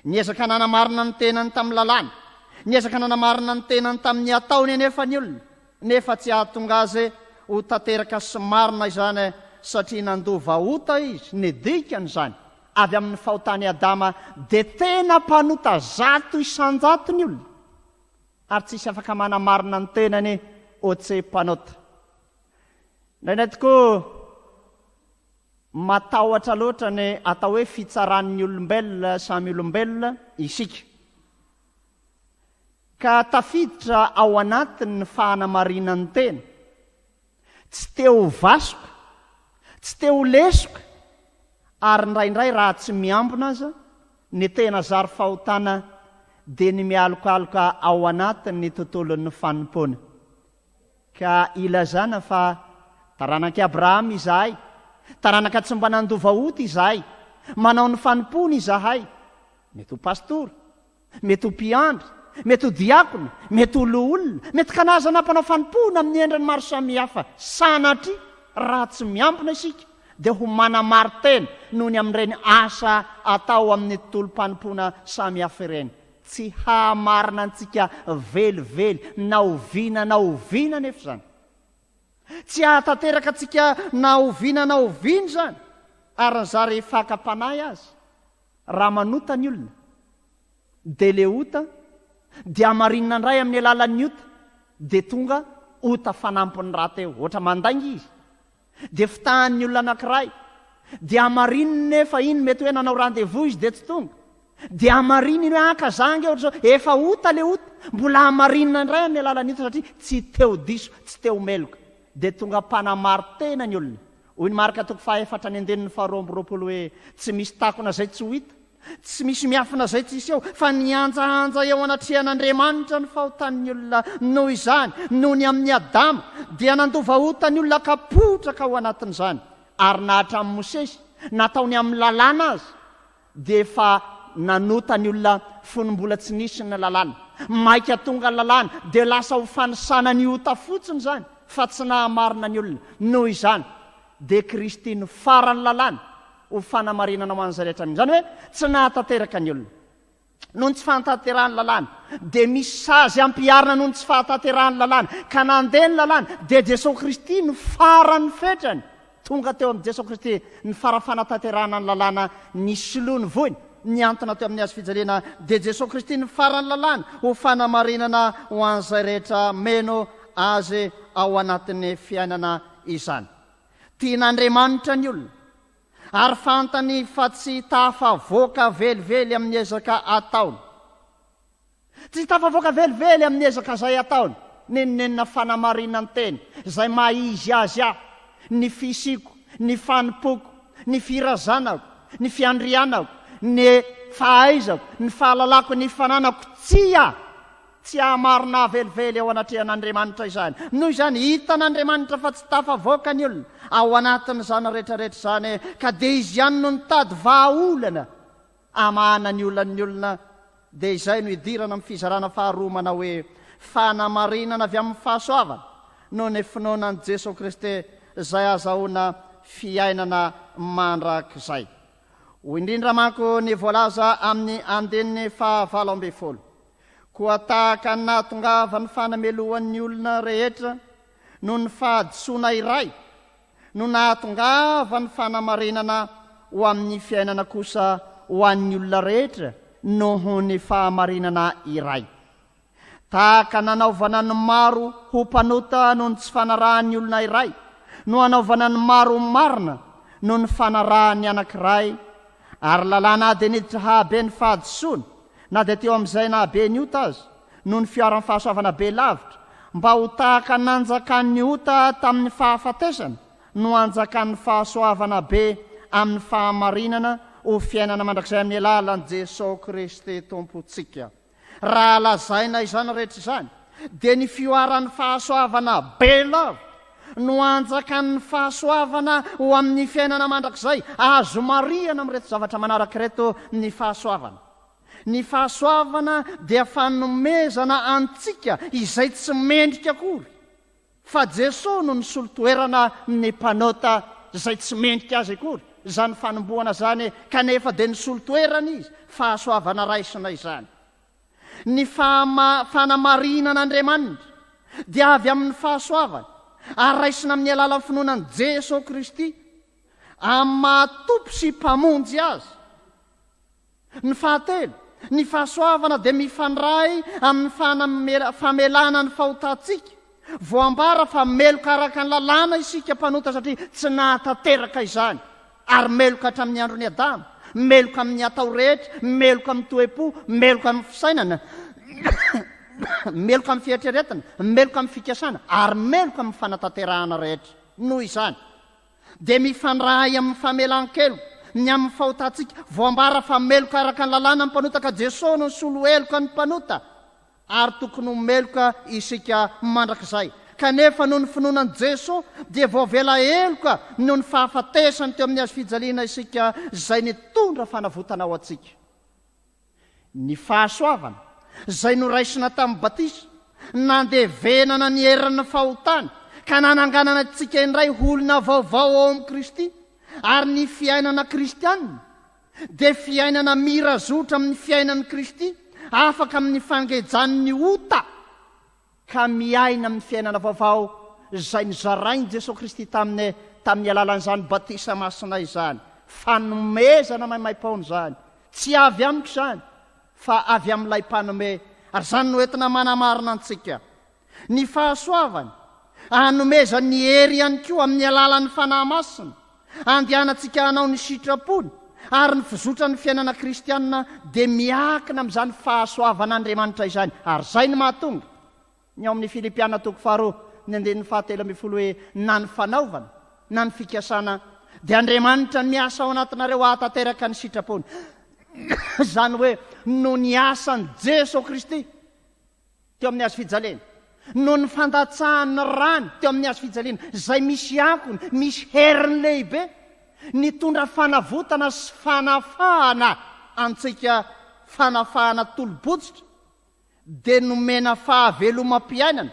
Niezaka nanamarina ny tenany tamin'ny lalàna, niezaka nanamarina ny tenany tamin'ny ataony anefa ny olona, nefa tsy ahatonga azy ho tanteraka sy marina izany, satria nandova ota izy, ny dikany izany avy amin'ny fahotany Adama, dia tena mpanota 100 isan-jato ny olona, ary tsisy afaka manamarina ny tenany ohatse mpanota. Indraindray tokoa matahotra loatra ny atao hoe fitsaran'ny olombelona samy olombelona isika, ka tafiditra ao anatin'ny fahanamarinan'ny tena, tsy teo vasoka, tsy teo lesoka, ary indraindray raha tsy miambina aza ny tena zary fahotana dia ny mialokaloka ao anatin'ny tontolon'ny fanompoana. Ka ilazana fa taranak'i Abrahama izahay, taranaka tsy mba nandova ota izahay, manao ny fanompoana izahay, mety ho pastora, mety ho mpiandry, mety ho diakona, mety ho loolona, mety kanaza nampanao fanompoana amin'ny endriny maro samihafa, sanatria raha tsy miampina isika dia ho manamaro-tena noho ny amin'ireny asa atao amin'ny tontolo-panompoana samihafa ireny. Tsy hamarina antsika velively na oviana nefa zany, tsy hahatanteraka antsika na oviana zany, ary nizary fakapanahy azy raha manota ny olona dia le ota dia amarinina indray amin'ny alalan'ny ota dia tonga ota fanampony raha teo, ohatra mandainga izy dia fitahan'ny olona anankiray dia amariny nefa iny mety hoe nanao rendez-vous izy dia tsy tonga dia amariny iny hoe akazanga ohatra zao efa ota le ota mbola amarinina indray amin'ny alalan'ito satria tsy teo diso tsy teo meloka dia tonga mpanamary tena ny olona hoy ny marika toko fahaefatra ny andenin'ny faharoambyroapolo hoe tsy misy takona zay tsy ho hita tsy misy miafina zay tsy isy eo fa nianjaanja eo anatrehan'Andriamanitra ny fahotan'ny olona noho izany noho ny amin'ny Adama dia nandovaotany olona kapotraka ao anatin'izany ary nahatra amin'ny Mosesy nataony amin'ny lalàna azy dia efa nanota ny olona fonombola tsy nisy ny lalàna maika tonga lalàna dia lasa ho fanisana ny ota fotsiny zany fa tsy nahamarina ny olona noho izany dia Kristy ny farany lalàna ho fanamarinana ho an'izay rehetra zany hoe tsy nahatanteraka ny olona noho ny tsy fahatanterahany lalàna dia misy sazy ampiarina noho ny tsy fahatanterahany lalàna ka nandeha ny lalàna dia Jesosy Kristy ny farany fetrany tonga teo amin'ny Jesosy Kristy ny farafanatanterahana ny lalàna ny soloa ny voiny ny antona teo amin'ny azy fijaliana dia Jesosy Kristy ny farany lalàna ho fanamarinana ho an'izay rehetra meno azy ao anatin'ny fiainana izany tian'Andriamanitra ny olona ary fantany fa tsy tafavoaka velively amin'ny ezaka ataony tsy tafavoaka velively amin'ny ezaka izay ataony nenonenina fanamarinany teny izay maizy azy aho ny fisiko ny fanimpoko ny firazanako ny fiandrianako ny fahaizako ny fahalalako ny fananako tsy hamarina velively ao anatrehan'Andriamanitra izany noho izany hitan'Andriamanitra fa tsy tafavoaka ny olona ao anatin'izany rehetrarehetra zany ka dia izy ihany no nitady vahaolana amahana ny olan'ny olona dia izay no hidirana amin'ny fizarana faharoa manao hoe fanamarinana avy amin'ny fahasoavana noho ny finoanan'i Jesosy Kristy izay azahoana fiainana mandrakizay ho indrindra manko ny voalaza amin'ny andininy fahavalo ambin'ny folo koa tahaka ny nahatongava ny fanamelohan'ny olona rehetra no ny fahadisoana iray no nahatongava ny fanamarinana ho amin'ny fiainana kosa ho an'ny olona rehetra noho ny fahamarinana iray tahaka nanaovana ny maro ho mpanota noho ny tsy fanarahan'ny olona iray no anaovana ny maro marina no ny fanarahany anankiray ary lalàna dia niditra hahabe ny fahadisoana na dia teo amin'izay nahabe ny ota azy no ny fiaran'ny fahasoavana be lavitra mba ho tahaka nanjakan'ny ota tamin'ny fahafatesana no anjakan'ny fahasoavana be amin'ny fahamarinana ho fiainana mandrakizay amin'ny alalan'i Jesosy Kristy tompontsika raha lazaina izany rehetra izany dia ny fioaran'ny fahasoavana be lavitra no anjakan'ny fahasoavana ho amin'ny fiainana mandrakizay azo mariana amin'ny reto zavatra manaraka reto ny fahasoavana ny fahasoavana dia fanomezana antsika izay tsy mendrika akory fa Jesosy no ny solotoerana ny mpanota izay tsy mendrika azy akory izany fanomboana zany kanefa dia ny solotoerana izy fahasoavana raisina izany ny fanamarinan'Andriamanitra dia avy amin'ny fahasoavana ary raisina amin'ny alalan'ny finoanan'i Jesosy Kristy amin'ny mahatompo sy mpamonjy azy ny fahatelo ny fahasoavana dia mifandray amin'ny famelana ny fahotantsika voambara fa meloka araka ny lalàna isika mpanota satria tsy nahatanteraka izany ary meloka hatramin'ny andron'ny Adama meloka amin'ny atao rehetra meloka amin'ny toe-po meloka amin'ny fisainana meloka amin'ny fieritreretana meloka amin'ny fikasana ary meloka amin'ny fanatanterahana rehetra noho izany dia mifandray amin'ny famelan-kelo ny amin'ny fahotantsika voambara fa meloka araka ny lalàna ny mpanota ka Jesosy no solo eloka ny mpanota ary tokony ho meloka isika mandrakizay kanefa noho ny finoanan'i Jesosy dia voavela eloka noho ny fahafatesany teo amin'ny azo fijaliana isika izay nitondra fanavotana ao antsika ny fahasoavana izay no raisina tamin'ny batisa nandevenana ny herin'ny fahotana ka nananganana antsika indray olona vaovao ao amin'ny Kristy ary ny fiainana kristianina dia fiainana mirazotra amin'ny fiainan'ny Kristy afaka amin'ny fangejan'ny ota ka miaina amin'ny fiainana vaovao izay nizarainy Jesosy Kristy tamin'ny alalan'izany batisa masina izany fanomezana maimai-paony zany tsy avy amiko izany fa avy amin'ilay mpanome ary izany no entina manamarina antsika ny fahasoavana anomeza ny hery ihany koa amin'ny alalan'ny fanahy masina, andehanantsika hanao ny sitrapony ary ny fizotra ny fiainana kristianina dia miakina amin'izany fahasoavan'Andriamanitra izany. Ary izay ny mahatonga ny ao amin'ny Filipiana 2:2 ny 7 hoe na ny fanaovana na ny fikasana dia Andriamanitra ny miasa ao anatinareo ahatanteraka ny sitrapony. Izany hoe no ny asan'i Jesosy Kristy teo amin'ny azo fijalena, no ny fandatsahany rany teo amin'ny azo fijaliana, izay misy ankony, misy heriny lehibe, nitondra fanavotana sy fanafahana antsika, fanafahana tolobotsitra, dia nomena fahavelomam-piainana,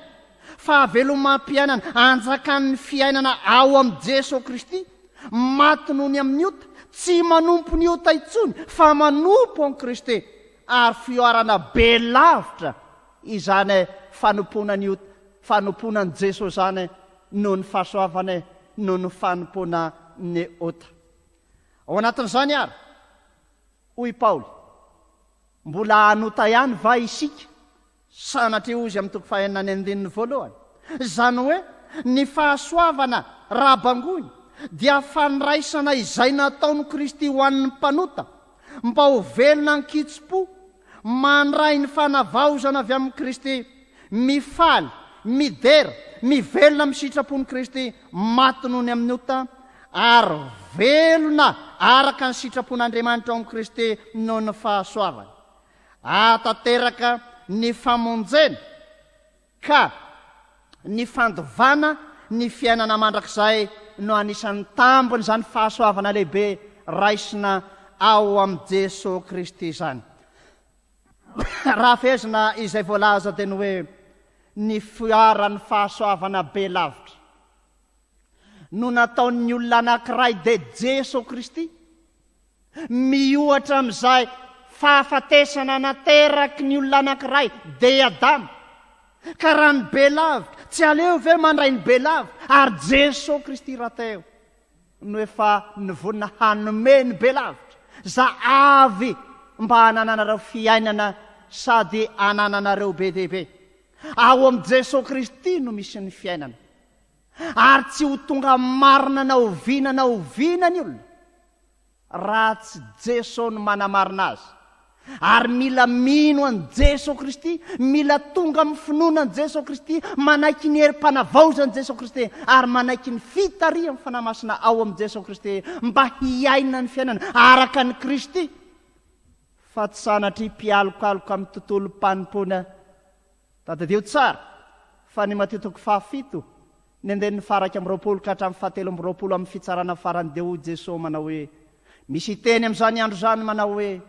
fahavelomam-piainana anjakan'ny fiainana ao amin'ny Jesosy Kristy, maty noho ny amin'ny ota, tsy manompo ny ota intsony fa manompo amin'ny Kristy, ary fioarana be lavitra izany fanompona ny ota, fanompona ny Jesosy zany noho ny fahasoavany, noho ny fanompona ny ota. Ao anatin'izany ary, hoy Paoly, mbola anota ihany va isika, sanatria ozy amin'ny 9:9. Izany hoe ny fahasoavana raha-bangony dia fanraisana izay nataony Kristy ho an'ny mpanota, mba ho velona ny kitsim-po, mandray ny fanavaozana avy amin'ny Kristy, mifaly, midera, mivelona amin'ny sitrapony Kristy, maty noho ny amin'ny ota, ary velona araka ny sitrapon'Andriamanitra ao amin'ny Kristy noho ny fahasoavana. Atanteraka ny famonjena ka ny fandovana ny fiainana mandrakizay no anisan'ny tambony izany fahasoavana lehibe raisina ao amin'ny Jesosy Kristy izany. Raha fehezina izay voalaza dia ny hoe ny fiaran'ny fahasoavana be lavitra no nataon'ny olona anankiray dia Jesosy Kristy miohatra amin'izay fahafatesana nateraky ny olona anankiray dia Adama, ka raha ny be lavitra tsy aleo ve mandray ny be lavitra, ary Jesosy Kristy raha teo no efa nivonina hanome ny be lavitra, za avy mba hanananareo fiainana sady hanananareo be dehibe. Ao amin'ny Jesosy Kristy no misy ny fiainana, ary tsy ho tonga marina na oviana ny olona raha tsy Jesosy no manamarina azy. Ary mila mino an' Jesosy Kristy, mila tonga amin'ny finoana an' Jesosy Kristy, manaiky ny herim-panavaozan' Jesosy Kristy, ary manaiky ny fitarian'ny fanamasina ao amin'ny Jesosy Kristy, mba hiaina ny fiainana araka ny Kristy, fa tsy sanatria mpialokaloka amin'ny tontolo mpanompoana. Tadideo tsara fa ny Mateo 7 ny 9:20 ka hatramin'ny 7:20 amin'ny fitsarana farany dia hoy Jesosy manao hoe, misy teny amin'izany andro zany manao hoe,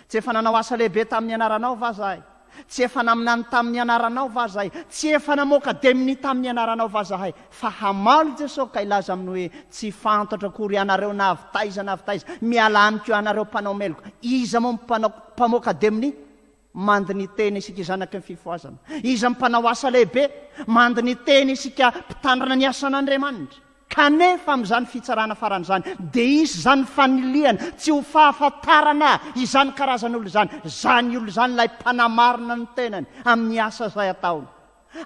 tsy efa nanao asa lehibe tamin'ny anaranao va zahay, tsy efa naminany tamin'ny anaranao va zahay, tsy efa namoaka Denis tamin'ny anaranao va zahay, fa hamaly Jesosy ka ilaza aminy hoe tsy fantatra akory ianareo na avitaiza, miala amiko ianareo mpanao meloka. Iza moa mpamoaka Denis? Mandy ny teny isika zanaky ny fifoazana. Iza mpanao asa lehibe? Mandy ny teny isika mpitandrina ny asan'Andriamanitra. Kanefa amin'izany fitsarana faran'izany dia isy zany faniliana tsy ho fahafantarana izany karazan'olo izany, zany olo izany ilay mpanamarina ny tenany amin'ny asa izay ataony,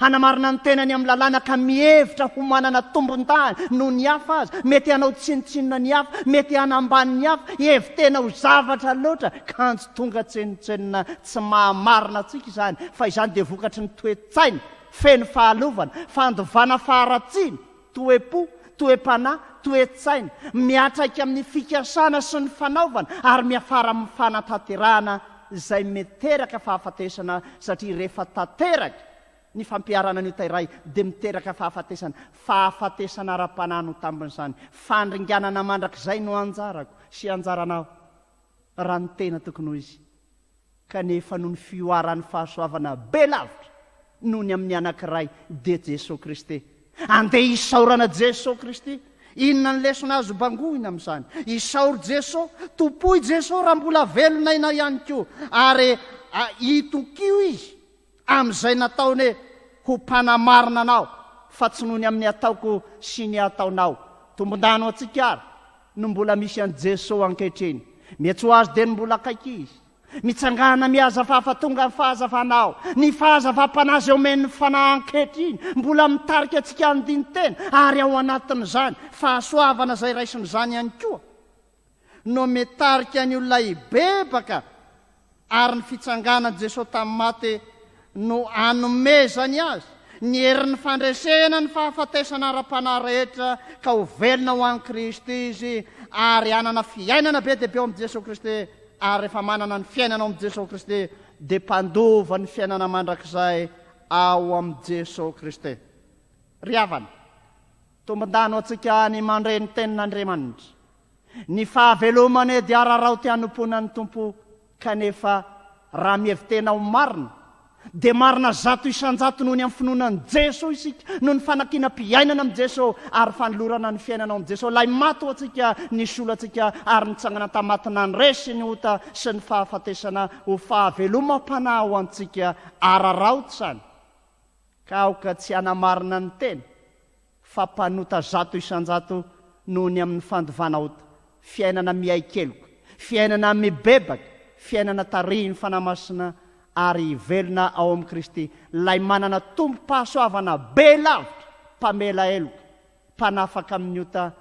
hanamarina ny tenany amin'ny lalàna ka mihevitra ho manana tombon-tany noho ny hafa azy, mety hanao tsinotsinona ny hafa, mety hanambany ny hafa, hevitena ho zavatra loatra ka antsy tonga tsenotsenona tsy mahamarina antsika izany, fa izany dia vokatry ny toe-tsaina, feno fahalovana, fandovana faharatsiana, toe-po, toe-panahy, toe-tsaina, miatraiky amin'ny fikasana sy ny fanaovana, ary miafara amin'ny fanatanterahana izay miteraka fahafatesana, satria rehefa tanteraka ny fampiarana ny ota iray dia miteraka fahafatesana ara-panahy no tambin'izany. Fandringanana mandrakizay no anjarako sy anjaranao raha ny tena tokony ho izy, kanefa noho ny fioaran'ny fahasoavana be lavitra noho ny amin'ny anankiray dia Jesosy Kristy. Andeha isaorana Jesosy Kristy, inona ny lesona azo bangoina amin'izany? Isaory Jesosy, tompoy Jesosy raha mbola velona ina ihany koa, ary itokio izy amin'izay nataony ho mpanamarina anao, fa tsy noho ny amin'ny ataoko sy ny ataonao. Tombon-dano atsika ary no mbola misy an' Jesosy ankehitriny, mety ho azy dia ny mbola akaiky izy, mitsangana mihazafa fa tonga ny fahazavanao ny fahazava-panazy eo men'ny fanahankehitriny mbola mitarika antsika andiny tena ary ao anatin'izany fahasoavana izay raisin'izany ihany koa no mitarika ny olona ibebaka ary ny fitsanganany Jesosy tamin'ny maty no anomezany azy ny herin'ny fandresena ny fahafatesana ara-panahy rehetra ka ho velona ho an'i Kristy izy ary anana fiainana be dia be ao amin'i Jesosy Kristy ary rehefa manana ny fiainana ao amin'i Jesosy Kristy dia mpandova ny fiainana mandrakizay ao amin'i Jesosy Kristy. Ry havana, tombon-dano antsika ny mandray ny tenin'Andriamanitra. Ny fahavelomany dia ararao ty hanompoana ny tompo kanefa raha mievitena ho marina dia marina zato isan-jato noho ny amin'ny finoanan'i Jesosy isika noho ny fanakinam-piainana amin'i Jesosy ary fanolorana ny fiainana ao amin'i Jesosy. Lay maty ho antsika ny sola antsika ary nitsangana tamatina ny resy ny ota sy ny fahafatesana ho fahavelomam-panahy ho antsika ararao tsany ka aoka tsy hanamarina ny teny fa mpanota zato isan-jato noho ny amin'ny fandovana ota fiainana mihaikeloka fiainana mibebaka fiainana tarihiny fanamasina ary velona ao amin'i Kristy lay manana tompo-pahasoavana be lavitra mpamela eloka mpanafaka amin'ny ota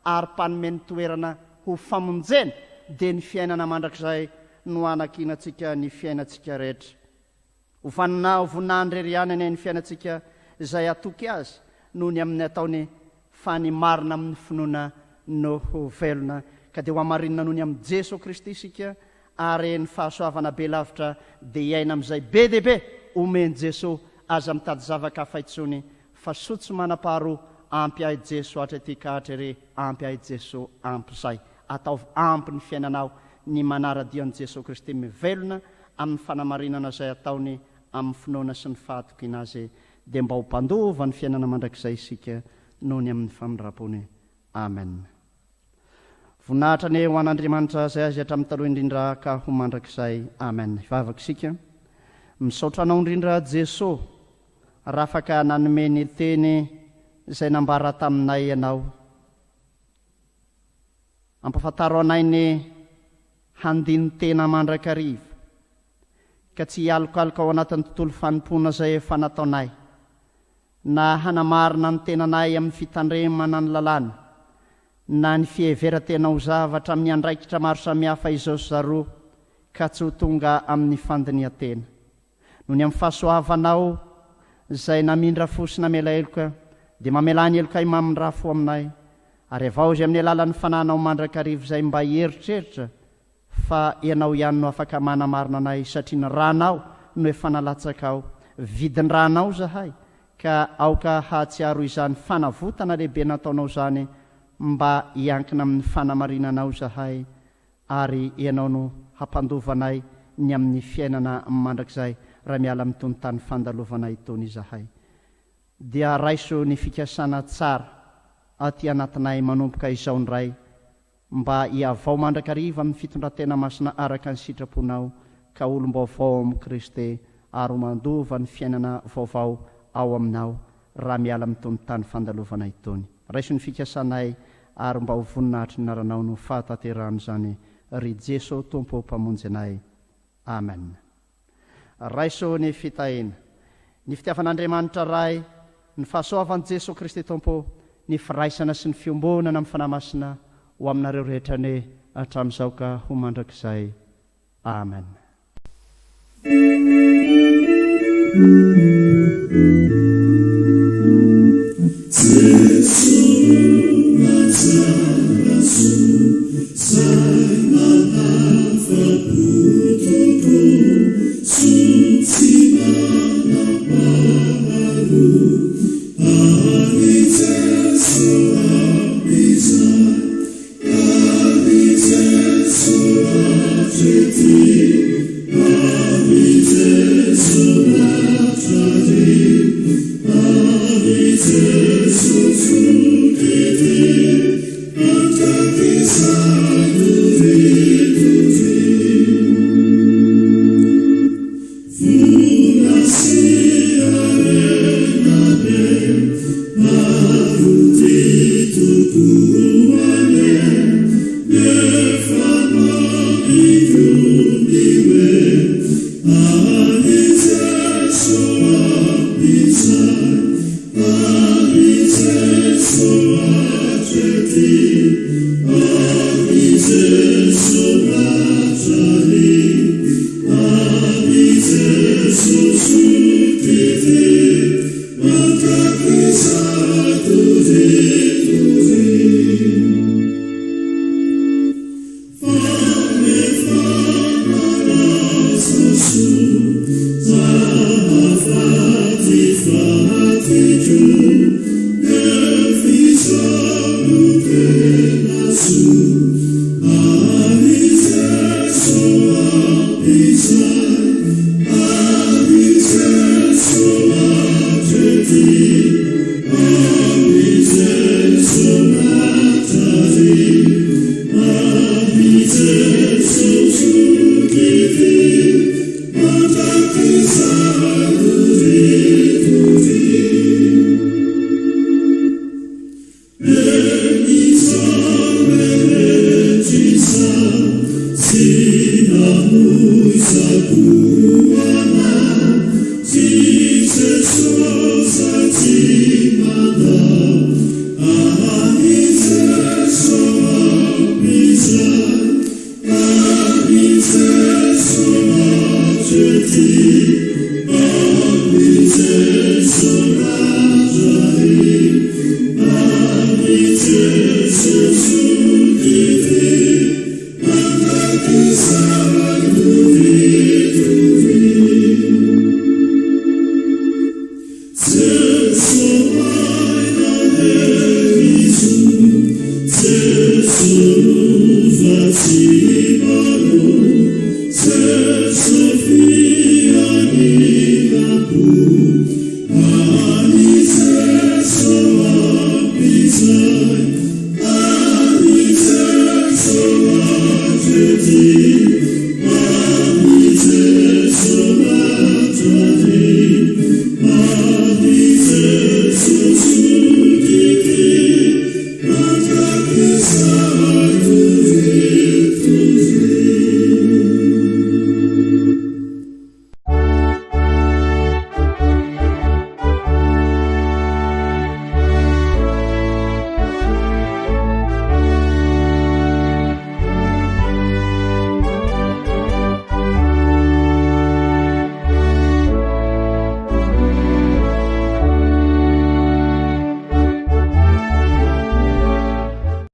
ary mpanome toerana ho famonjena dia ny fiainana mandrakizay no anakinantsika ny fiainantsika rehetra ho voninahindrery ny fiainantsika izay atoky azy noho ny amin'ny ataony fa ny marina amin'ny finoana no ho velona ka dia ho amarinina noho ny amin'i Jesosy Kristy isika ary ny fahasoavana be lavitra dia iaina amin'izay be dia be omeny Jesosy aza mitady zavaka faitsony fa sotso manam-paharoa ampy ahy Jesosy ohatra ity ka hatra re ampy ahy Jesosy ampy izay ataovy ampy ny fiainanao ny manara-dion'i Jesosy Kristy mivelona amin'ny fanamarinana izay ataony amin'ny finoana sy ny fahatokiana azy dia mba ho mpandova ny fiainana mandrakizay isika noho ny amin'ny famindrapony. Amen. Voninahitra ny ho an'Andriamanitra izay azy hatramin'ny taloha indrindra ka ho mandrakizay. Amen. Ivavaka isika misaotra anao indrindra Jesosy raha afaka nanome ny teny izay nambara taminay ianao ampafantaro anay ny handiny tena mandrakariva ka tsy hialokaloka ao anatin'ny tontolo fanompoana izay efa nataonay na hanamarina ny tenanay amin'ny fitandremana ny lalàna na ny fieveran-tena ho zavatra amin'ny andraikitra maro samihafa izao sy zaroa ka tsy ho tonga amin'ny fandinian-tena noho ny amin'ny fahasoavanao izay namindra fo sy namela eloka dia mamela ny eloka mamindra fo aminay ary avao izay amin'ny alalan'ny fananao mandrakariva izay mba hieritreritra fa ianao ihany no afaka manamarina anay satria ny ranao no efa nalatsaka ao vidiny ranao zahay ka aoka hatsiaro izany fanavotana lehibe nataonao izany mba hiankina amin'ny fanamarinanao zahay ary ianao no hampandovanay ny amin'ny fiainana mandrakizay raha miala amin'ny tony tany fandalovanay itony zahay dia raiso ny fikasana tsara aty anatinay manomboka izao ndray mba hiavao mandrakariva amin'ny fitondratena masina araka ny sitraponao ka olom-baovao amin'i Kristy ary mandova ny fiainana vaovao ao aminao raha miala amin'ny tony tany fandalovanay itony. Raiso ny fikasanay ary mba ho voninahitry ny naranao no fahatanterahana izany ry Jesosy tompo mpamonjy anay. Amen. Raiso ny fitahina ny fitiavan'Andriamanitra ray ny fahasoavan'i Jesosy Kristy tompo ny firaisana sy ny fiombonana amin'ny fanamasina ho aminareo rehetra ny hatramin'izao ka ho mandrakizay. Amen. Be Together.